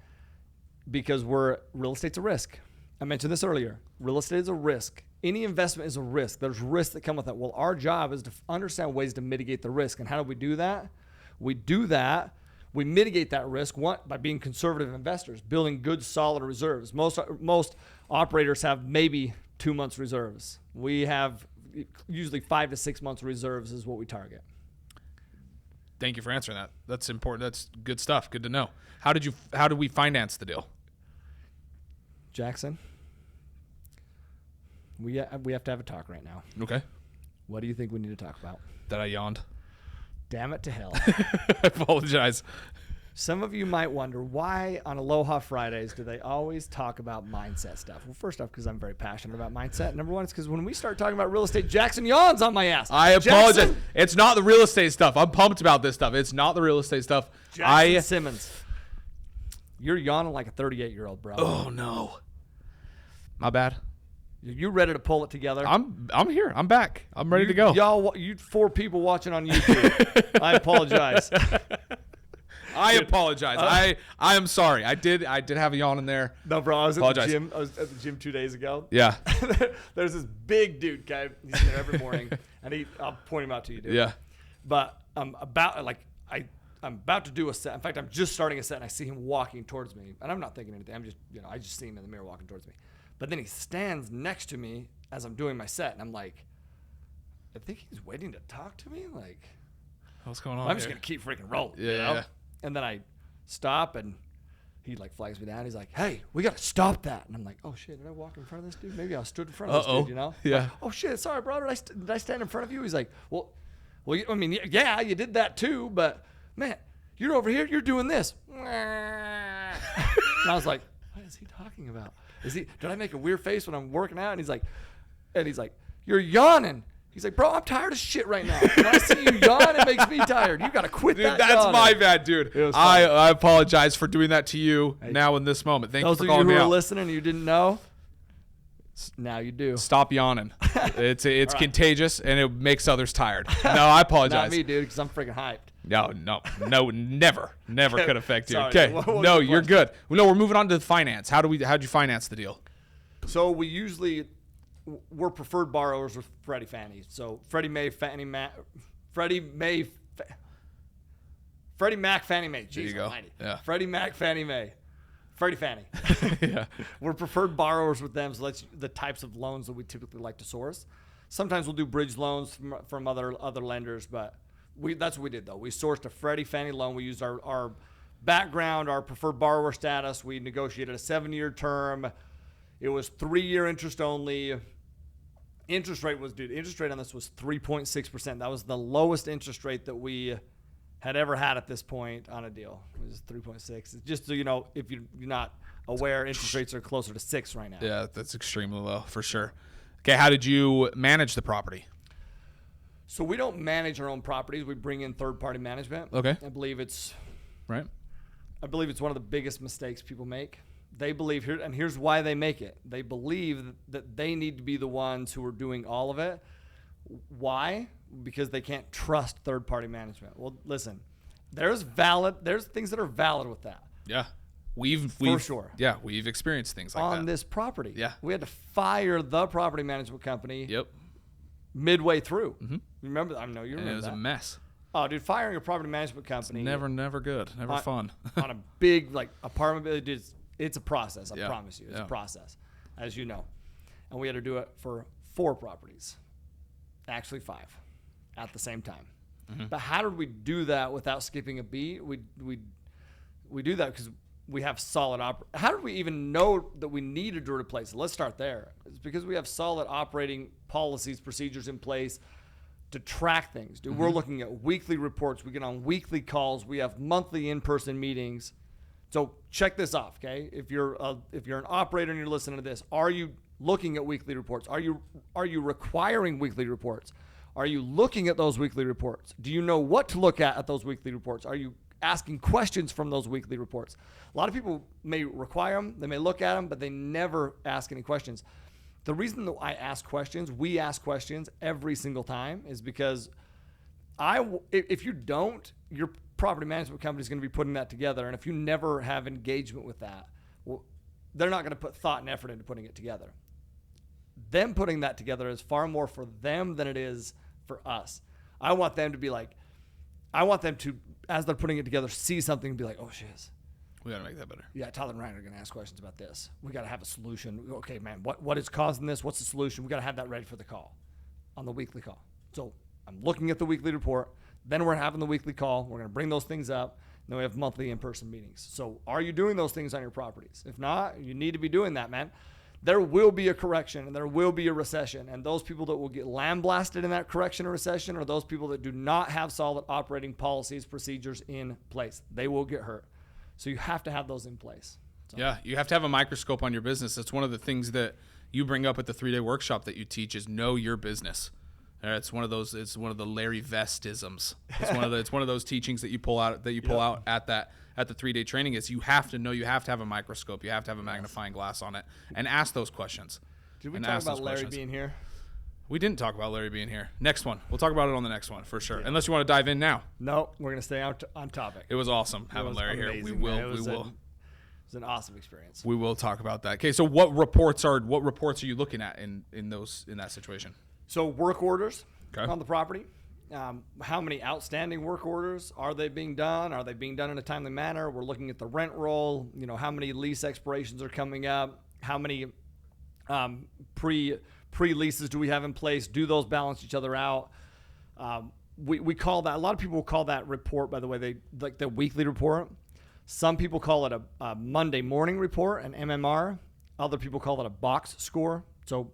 Because real estate's a risk. I mentioned this earlier. Real estate is a risk. Any investment is a risk. There's risks that come with that. Well, our job is to understand ways to mitigate the risk. And how do we do that? We mitigate that risk by being conservative investors, building good, solid reserves. Most operators have maybe 2 months reserves. We have usually 5 to 6 months reserves is what we target. Thank you for answering that. That's important. That's good stuff. Good to know. How did we finance the deal? Jackson, we have to have a talk right now. Okay. What do you think we need to talk about? That I yawned. Damn it to hell. I apologize. Some of you might wonder why on Aloha Fridays do they always talk about mindset stuff? Well, first off, because I'm very passionate about mindset. Number one, it's because when we start talking about real estate, Jackson yawns on my ass. I apologize. Jackson? It's not the real estate stuff. I'm pumped about this stuff. It's not the real estate stuff. Jackson Simmons. You're yawning like a 38-year-old, bro. Oh, no. My bad. You ready to pull it together? I'm here. I'm back. I'm ready to go. Y'all, you 4 people watching on YouTube. I apologize. I apologize. I am sorry. I did have a yawn in there. No, bro. I was at the gym 2 days ago. Yeah. There's this big dude, guy. He's there every morning, and I'll point him out to you, dude. Yeah. But I'm about to do a set. In fact, I'm just starting a set, and I see him walking towards me, and I'm not thinking anything. I just see him in the mirror walking towards me. But then he stands next to me as I'm doing my set, and I'm like, I think he's waiting to talk to me. Like, what's going on? I'm just gonna keep freaking rolling. Yeah. You know? And then I stop, and he like flags me down. He's like, "Hey, we gotta stop that." And I'm like, "Oh shit, did I walk in front of this dude? Maybe I stood in front of this dude, you know?" Yeah. Like, "Oh shit, sorry, bro. Did I stand in front of you?" He's like, "Well, I mean, yeah, you did that too, but man, you're over here, you're doing this." And I was like, "What is he talking about? Did I make a weird face when I'm working out?" And he's like, "You're yawning." He's like, "Bro, I'm tired of shit right now. When I see you yawn, it makes me tired. You got to quit that That's yawning." my bad, dude. I apologize for doing that to you now in this moment. Thank you for calling me out. Those of you who are listening and you didn't know, now you do. Stop yawning. It's right. Contagious, and it makes others tired. No, I apologize. Not me, dude, because I'm freaking hyped. No, never could affect you. Sorry, okay, no, you're good. No, we're moving on to the finance. How'd you finance the deal? So we're preferred borrowers with Freddie Fannie. So Freddie Mac, Fannie Mae. Jeez, there you go. Almighty. Yeah. Freddie Mac, Fannie Mae. Freddie Fannie. Yeah. We're preferred borrowers with them, so that's the types of loans that we typically like to source. Sometimes we'll do bridge loans from other lenders, but that's what we did, though. We sourced a Freddie Fannie loan. We used our background, our preferred borrower status. We negotiated a 7-year term. It was 3-year interest only. Interest rate on this was 3.6%. That was the lowest interest rate that we had ever had at this point on a deal. It was 3.6. Just so you know, if you're not aware, interest rates are closer to 6 right now. Yeah, that's extremely low for sure. Okay, how did you manage the property? So we don't manage our own properties. We bring in third-party management. Okay. I believe it's one of the biggest mistakes people make. They believe here's why they make it. They believe that they need to be the ones who are doing all of it. Why? Because they can't trust third-party management. Well, listen, there's things that are valid with that. Yeah. We've for sure. Yeah, we've experienced things like that. On this property. Yeah. We had to fire the property management company. Yep. Midway through. Mm-hmm. Remember? I know you remember that. It was a mess. Oh, dude, firing a property management company. It's never good. Never fun. On a big apartment building, it's a process. I promise you, it's a process, as you know. And we had to do it for 4 properties, actually 5, at the same time. Mm-hmm. But how did we do that without skipping a beat? We do that because we have solid How did we even know that we needed to replace it? Let's start there. It's because we have solid operating policies, procedures in place to track things. Dude, we're looking at weekly reports. We get on weekly calls. We have monthly in-person meetings. So check this off, okay? If you're an operator and you're listening to this, are you looking at weekly reports? Are you requiring weekly reports? Are you looking at those weekly reports? Do you know what to look at those weekly reports? Are you asking questions from those weekly reports? A lot of people may require them, they may look at them, but they never ask any questions. The reason that we ask questions every single time is because if you don't, your property management company is going to be putting that together. And if you never have engagement with that, well, they're not going to put thought and effort into putting it together. Them putting that together is far more for them than it is for us. I want them to, as they're putting it together, see something and be like, oh, shiz. We got to make that better. Yeah, Tyler and Ryan are going to ask questions about this. We got to have a solution. Okay, man, what is causing this? What's the solution? We got to have that ready for the call, on the weekly call. So I'm looking at the weekly report. Then we're having the weekly call. We're going to bring those things up. Then we have monthly in-person meetings. So are you doing those things on your properties? If not, you need to be doing that, man. there will be a correction and there will be a recession. And those people that will get lambasted in that correction or recession are those people that do not have solid operating policies, procedures in place. They will get hurt. So you have to have those in place. So. Yeah, you have to have a microscope on your business. That's one of the things that you bring up at the 3-day workshop that you teach is know your business. It's one of those. It's one of the Larry Vestisms. It's one of those teachings that you pull out at the 3-day training. Is you have to know. You have to have a microscope. You have to have a magnifying glass on it and ask those questions. Did we talk about Larry being here? We didn't talk about Larry being here. Next one. We'll talk about it on the next one for sure. Yeah. Unless you want to dive in now. No, we're gonna stay on topic. It was awesome having Larry here. We will. It was an awesome experience. We will talk about that. Okay, so what reports are you looking at in that situation? So work orders on the property. How many outstanding work orders are they being done? Are they being done in a timely manner? We're looking at the rent roll. How many lease expirations are coming up? How many pre-leases do we have in place? Do those balance each other out? We call that, a lot of people call that report, by the way, they like the weekly report. Some people call it a Monday morning report, an MMR. Other people call it a box score. So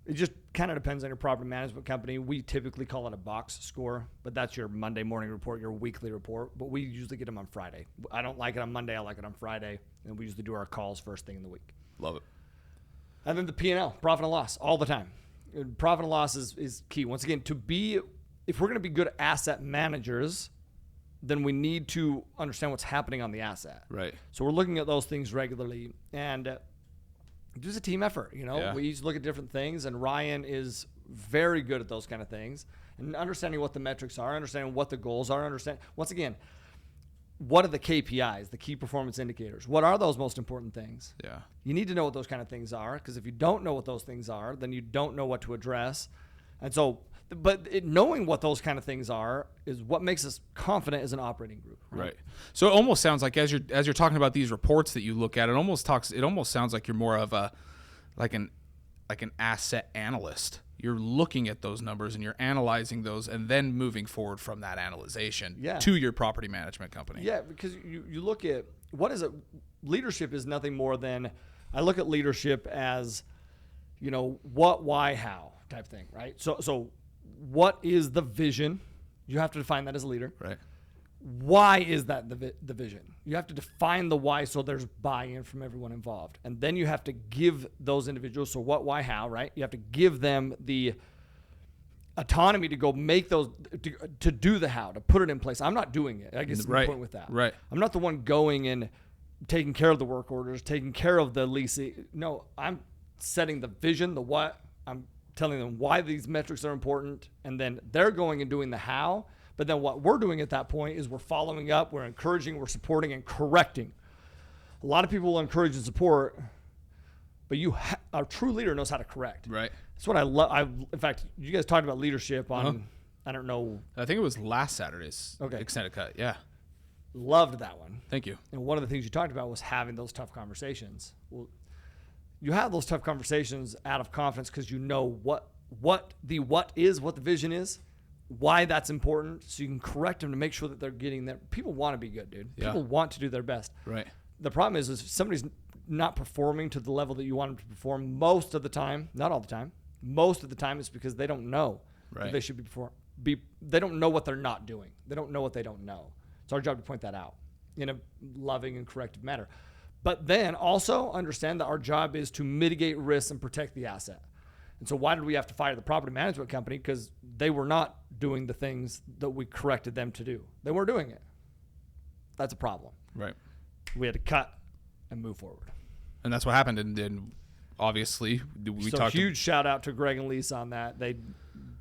it just kind of depends on your property management company. We typically call it a box score, but that's your Monday morning report, your weekly report. But we usually get them on Friday. I don't like it on Monday. I like it on Friday. And we usually do our calls first thing in the week. Love it. And then the P&L, profit and loss, all the time. Profit and loss is key. Once again, if we're going to be good asset managers, then we need to understand what's happening on the asset. Right. So we're looking at those things regularly. And it's a team effort, Yeah. We each look at different things, and Ryan is very good at those kind of things and understanding what the metrics are, understanding what the goals are, once again, what are the KPIs, the key performance indicators? What are those most important things? Yeah. You need to know what those kind of things are, because if you don't know what those things are, then you don't know what to address. And so, knowing what those kind of things are is what makes us confident as an operating group. Right. So it almost sounds like as you're talking about these reports that you look at, it almost sounds like you're more of an asset analyst. You're looking at those numbers and you're analyzing those and then moving forward from that analyzation to your property management company. Yeah, because you look at what is it? Leadership is nothing more than, I look at leadership as, what, why, how type thing, right? So what is the vision? You have to define that as a leader. Right. Why is that the vision? You have to define the why so there's buy-in from everyone involved. And then you have to give those individuals, so what, why, how, right? You have to give them the autonomy to go make those, to do the how, to put it in place. I'm not doing it. I guess the point with that. Right. I'm not the one going and taking care of the work orders, taking care of the leasing. No, I'm setting the vision, the what. I'm telling them why these metrics are important, and then they're going and doing the how. But then what we're doing at that point is we're following up, we're encouraging, we're supporting, and correcting. A lot of people will encourage and support, but a true leader knows how to correct. Right. That's what I love. In fact, you guys talked about leadership on, I don't know. I think it was last Saturday's extended cut. Yeah. Loved that one. Thank you. And one of the things you talked about was having those tough conversations. Well, you have those tough conversations out of confidence because you know what the vision is, why that's important, so you can correct them to make sure that they're getting there. People want to be good, dude. Yeah. People want to do their best. Right. The problem is if somebody's not performing to the level that you want them to perform most of the time, not all the time, most of the time it's because they don't know that they should they don't know what they're not doing. They don't know what they don't know. It's our job to point that out in a loving and corrective manner. But then also understand that our job is to mitigate risks and protect the asset. And so why did we have to fire the property management company? Because they were not doing the things that we corrected them to do. They weren't doing it. That's a problem. Right. We had to cut and move forward. And that's what happened. And obviously, we talked. Huge shout out to Greg and Lisa on that. They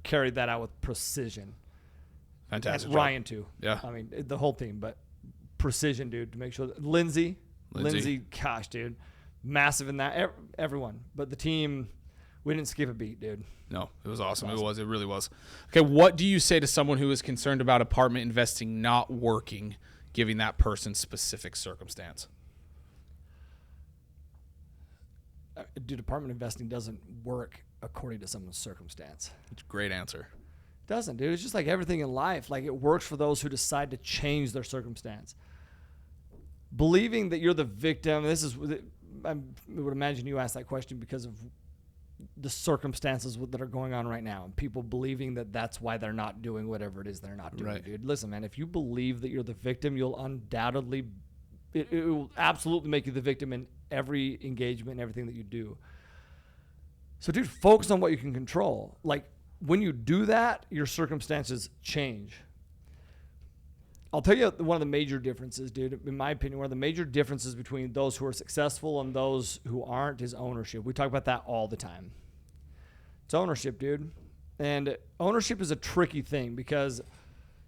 carried that out with precision. Fantastic. And Ryan too. Yeah. I mean, the whole team, but precision, dude, to make sure that Lindsay, gosh, dude, massive in that. Everyone, but the team, we didn't skip a beat, dude. No, it was awesome. It really was. Okay, what do you say to someone who is concerned about apartment investing not working, giving that person specific circumstance? Dude, apartment investing doesn't work according to someone's circumstance. It's a great answer. It doesn't, dude. It's just like everything in life. Like, it works for those who decide to change their circumstance. Believing that you're the victim, would imagine you asked that question because of the circumstances that are going on right now, and people believing that that's why they're not doing whatever it is they're not doing. Right. Dude, listen, man, if you believe that you're the victim, you'll undoubtedly, it will absolutely make you the victim in every engagement and everything that you do. So, dude, focus on what you can control. Like, when you do that, your circumstances change. I'll tell you one of the major differences, dude, in my opinion, one of the major differences between those who are successful and those who aren't is ownership. We talk about that all the time. It's ownership, dude. And ownership is a tricky thing because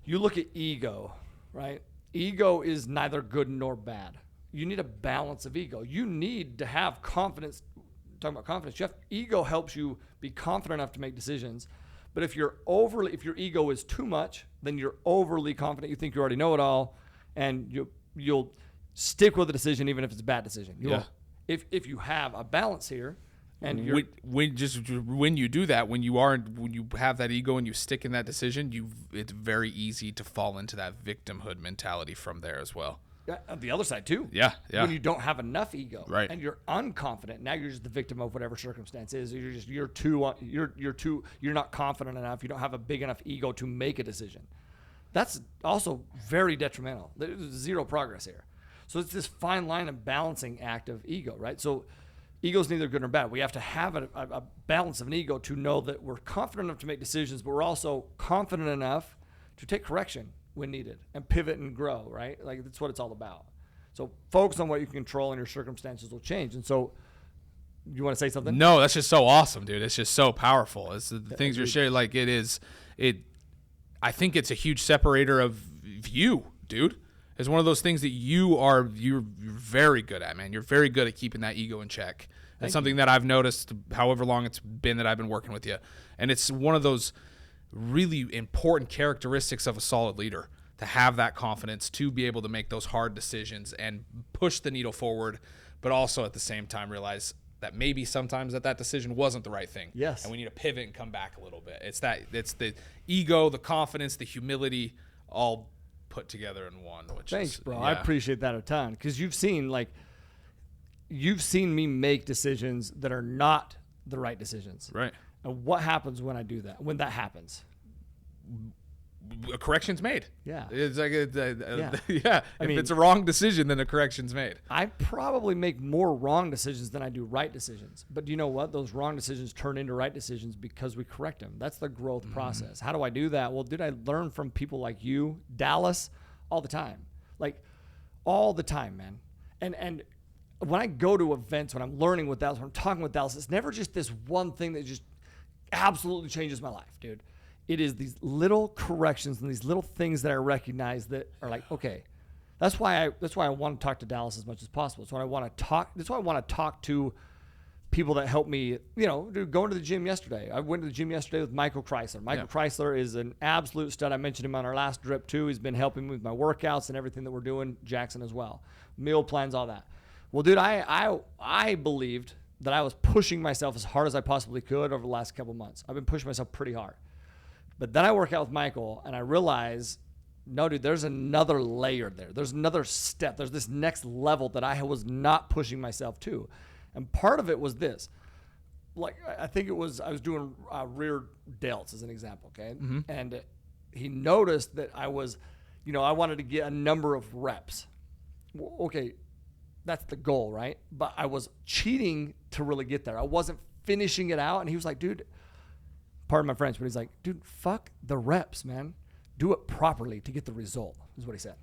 you look at ego, right? Ego is neither good nor bad. You need a balance of ego. You need to have confidence. Talking about confidence, ego helps you be confident enough to make decisions. But if your ego is too much, then you're overly confident. You think you already know it all, and you'll stick with the decision even if it's a bad decision. If you have a balance here, and when you do that, when you have that ego and you stick in that decision, it's very easy to fall into that victimhood mentality from there as well. Yeah, on the other side too. Yeah. When you don't have enough ego, right, and you're unconfident, now you're just the victim of whatever circumstance is. You're not confident enough. You don't have a big enough ego to make a decision. That's also very detrimental. There's zero progress here. So it's this fine line of balancing act of ego, right? So ego's neither good nor bad. We have to have a balance of an ego to know that we're confident enough to make decisions, but we're also confident enough to take correction when needed and pivot and grow, right? Like, that's what it's all about. So focus on what you can control and your circumstances will change. And so, you want to say something? No, that's just so awesome, dude. It's just so powerful. It's the things you're sharing. Like, I think it's a huge separator of you, dude. It's one of those things that you're very good at, man. You're very good at keeping that ego in check. That's something that I've noticed however long it's been that I've been working with you. And it's one of those really important characteristics of a solid leader, to have that confidence, to be able to make those hard decisions and push the needle forward, but also at the same time realize that maybe sometimes that decision wasn't the right thing. Yes. And we need to pivot and come back a little bit. It's the ego, the confidence, the humility, all put together in one. Thanks, bro. Yeah. I appreciate that a ton, because you've seen me make decisions that are not the right decisions. Right. And what happens when I do that? When that happens? A correction's made. Yeah. It's like, yeah. If it's a wrong decision, then a correction's made. I probably make more wrong decisions than I do right decisions. But you know what? Those wrong decisions turn into right decisions because we correct them. That's the growth process. How do I do that? Well, dude, I learn from people like you, Dallas, all the time. Like, all the time, man. And when I go to events, when I'm learning with Dallas, when I'm talking with Dallas, it's never just this one thing that just absolutely changes my life, dude. It is these little corrections and these little things that I recognize that are like, okay, that's why I want to talk to Dallas as much as possible. That's why I want to talk to people that help me, dude, going to the gym yesterday. I went to the gym yesterday with Michael Chrysler. Michael Chrysler is an absolute stud. I mentioned him on our last drip too. He's been helping me with my workouts and everything that we're doing. Jackson as well. Meal plans, all that. Well, dude, I believed that I was pushing myself as hard as I possibly could over the last couple months. I've been pushing myself pretty hard. But then I work out with Michael and I realize, no, dude, there's another layer there. There's another step. There's this next level that I was not pushing myself to. And part of it was this. Like, I think it was, I was doing rear delts as an example, okay? Mm-hmm. And he noticed that I was, I wanted to get a number of reps. Well, okay, that's the goal, right? But I was cheating to really get there. I wasn't finishing it out. And he was like, dude, pardon my French, but he's like, dude, fuck the reps, man. Do it properly to get the result, is what he said.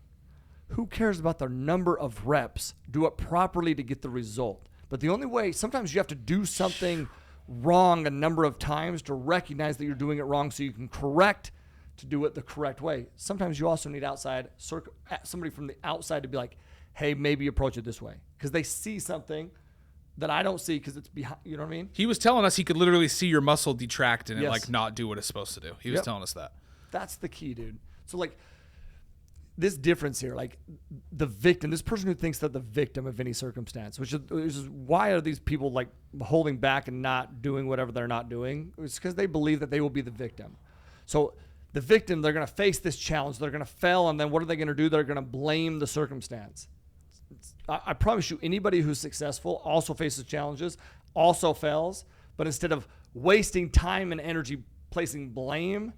Who cares about the number of reps? Do it properly to get the result. But the only way, sometimes you have to do something wrong a number of times to recognize that you're doing it wrong so you can correct to do it the correct way. Sometimes you also need somebody from the outside to be like, hey, maybe approach it this way. Because they see something that I don't see because it's behind, you know what I mean? He was telling us he could literally see your muscle detract and it not do what it's supposed to do. He was telling us that. That's the key, dude. So like this difference here, like the victim, this person who thinks they're the victim of any circumstance, which is why are these people like holding back and not doing whatever they're not doing? It's because they believe that they will be the victim. So the victim, they're going to face this challenge. They're going to fail. And then what are they going to do? They're going to blame the circumstance. I promise you, anybody who's successful also faces challenges, also fails, but instead of wasting time and energy placing blame,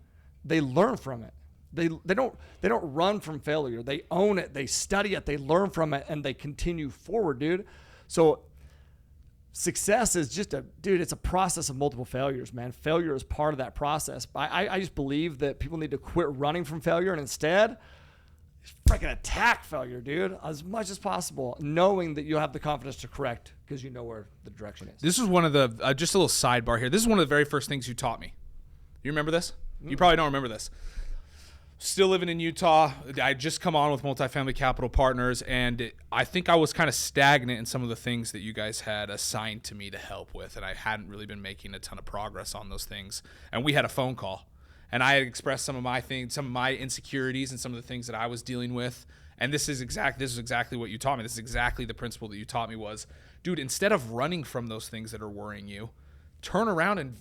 they learn from it. They don't run from failure. They own it. They study it. They learn from it, and they continue forward, dude. So success is it's a process of multiple failures, man. Failure is part of that process. I just believe that people need to quit running from failure and instead freaking attack failure, dude, as much as possible, knowing that you'll have the confidence to correct because you know where the direction is. This is one of the, just a little sidebar here. This is one of the very first things you taught me. You remember this? You probably don't remember this. Still living in Utah. I just come on with Multifamily Capital Partners, and I think I was kind of stagnant in some of the things that you guys had assigned to me to help with, and I hadn't really been making a ton of progress on those things. And we had a phone call, and I had expressed some of my things, some of my insecurities, and some of the things that I was dealing with. And this is exactly what you taught me. This is exactly the principle that you taught me was, dude, instead of running from those things that are worrying you, turn around and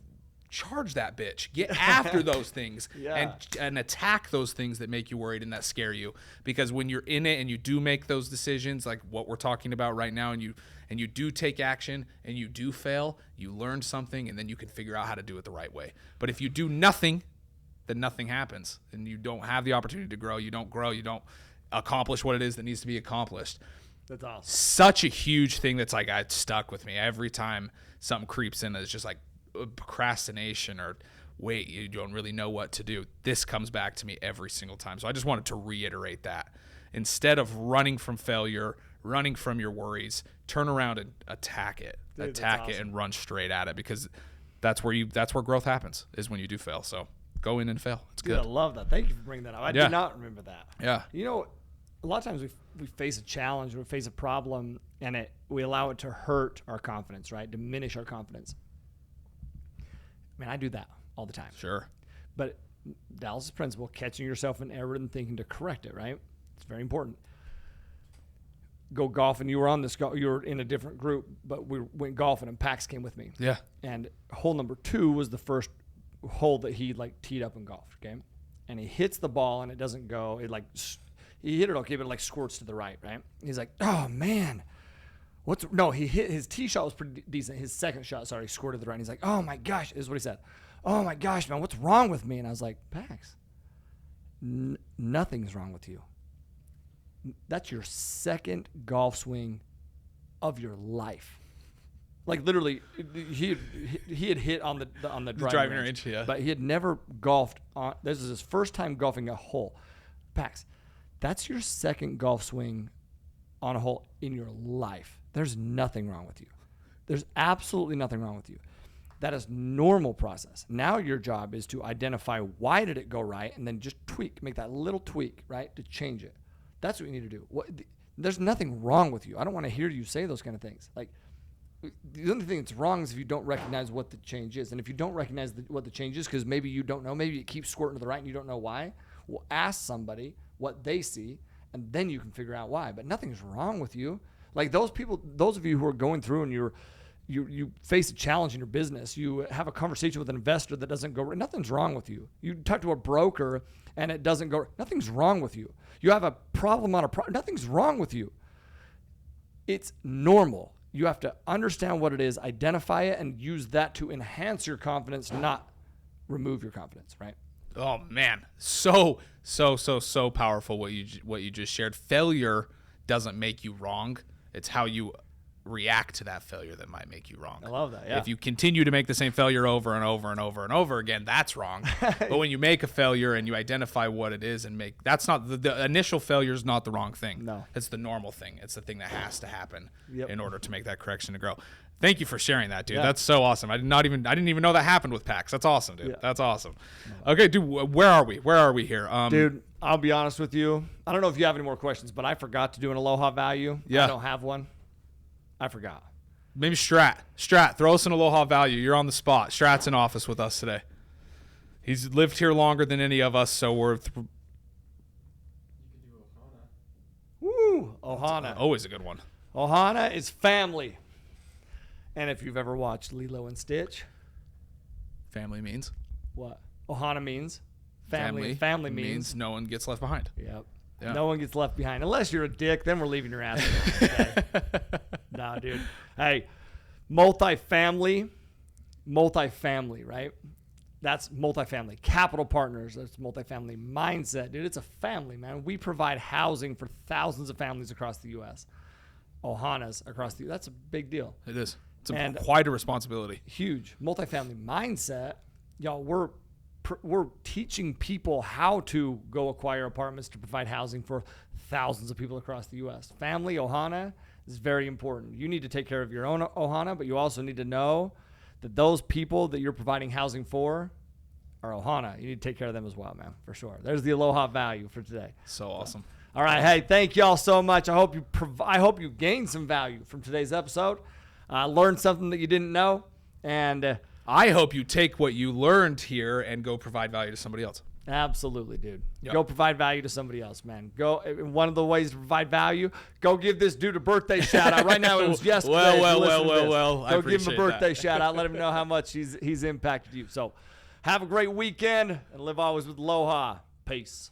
charge that bitch. Get after those things and attack those things that make you worried and that scare you. Because when you're in it and you do make those decisions, like what we're talking about right now, and you do take action and you do fail, you learn something, and then you can figure out how to do it the right way. But if you do nothing, then nothing happens, and you don't have the opportunity to grow. You don't grow. You don't accomplish what it is that needs to be accomplished. That's awesome. Such a huge thing that's like stuck with me. Every time something creeps in, it's just like procrastination or wait, you don't really know what to do. This comes back to me every single time. So I just wanted to reiterate that. Instead of running from failure, running from your worries, turn around and attack it. Dude, attack it and run straight at it, because that's where growth happens, is when you do fail. So go in and fail. It's good. Dude, I love that. Thank you for bringing that up. I did not remember that. Yeah. You know, a lot of times we face a challenge, we face a problem, and we allow it to hurt our confidence, right? Diminish our confidence. Man, I do that all the time. Sure. But Dallas' principle, catching yourself in error and thinking to correct it, right? It's very important. Go golfing. You were in a different group, but we went golfing, and Pax came with me. Yeah. And hole number 2 was the first hole that he teed up and golfed, okay? And he hits the ball, and it doesn't go. He hit it okay, but it squirts to the right? He's like, oh, man. He hit his tee shot was pretty decent. His second shot, squirted to the right. And he's like, oh my gosh, is what he said. Oh my gosh, man, what's wrong with me? And I was like, Pax, nothing's wrong with you. That's your second golf swing of your life. Like literally, he had hit on the driving range, but he had never golfed on. This is his first time golfing a hole. Pax, that's your second golf swing on a hole in your life. There's nothing wrong with you. There's absolutely nothing wrong with you. That is normal process. Now your job is to identify why did it go right, and then just make that little tweak, right, to change it. That's what you need to do. There's nothing wrong with you. I don't want to hear you say those kind of things. Like, the only thing that's wrong is if you don't recognize what the change is. And if you don't recognize what the change is, because maybe you don't know, maybe it keeps squirting to the right and you don't know why, well, ask somebody what they see, and then you can figure out why. But nothing's wrong with you. Like those of you who are going through and you face a challenge in your business, you have a conversation with an investor that doesn't go right, nothing's wrong with you. You talk to a broker and it doesn't go, nothing's wrong with you. You have a problem on nothing's wrong with you. It's normal. You have to understand what it is, identify it, and use that to enhance your confidence, not remove your confidence, right? Oh man, so powerful what you just shared. Failure doesn't make you wrong. It's how you react to that failure that might make you wrong. I love that. Yeah. If you continue to make the same failure over and over and over and over again, that's wrong. But when you make a failure and you identify what it is and that's not the initial failure is not the wrong thing. No, it's the normal thing. It's the thing that has to happen in order to make that correction to grow. Thank you for sharing that, dude. Yeah. That's so awesome. I didn't even know that happened with Pax. That's awesome, dude. Yeah. That's awesome. Okay, dude, where are we? Where are we here? Dude, I'll be honest with you. I don't know if you have any more questions, but I forgot to do an Aloha value. Yeah. I don't have one. I forgot. Maybe Strat, throw us an Aloha value. You're on the spot. Strat's in office with us today. He's lived here longer than any of us, so we're... You could do Ohana. Woo! Ohana. Always a good one. Ohana is family. And if you've ever watched Lilo and Stitch... Family means? What? Ohana means? Family means no one gets left behind. Yep. Yeah. No one gets left behind. Unless you're a dick, then we're leaving your ass alone. Okay? Nah, dude. Hey, multifamily, right? That's multifamily. Capital Partners, that's Multifamily Mindset. Dude, it's a family, man. We provide housing for thousands of families across the U.S. Ohanas across the U.S. That's a big deal. It is. It's quite a responsibility. Huge. Multifamily Mindset, y'all, we're teaching people how to go acquire apartments to provide housing for thousands of people across the U.S. Family, Ohana, is very important. You need to take care of your own Ohana, but you also need to know that those people that you're providing housing for are Ohana. You need to take care of them as well, man, for sure. There's the Aloha value for today. So awesome. All right, hey, thank y'all so much. I hope you gained some value from today's episode. Learned something that you didn't know, and I hope you take what you learned here and go provide value to somebody else. Absolutely, dude. Yep. Go provide value to somebody else, man. Go. One of the ways to provide value, go give this dude a birthday shout out. Right now, it was yesterday. Well. Go give him a birthday shout out. Let him know how much he's impacted you. So, have a great weekend and live always with Aloha. Peace.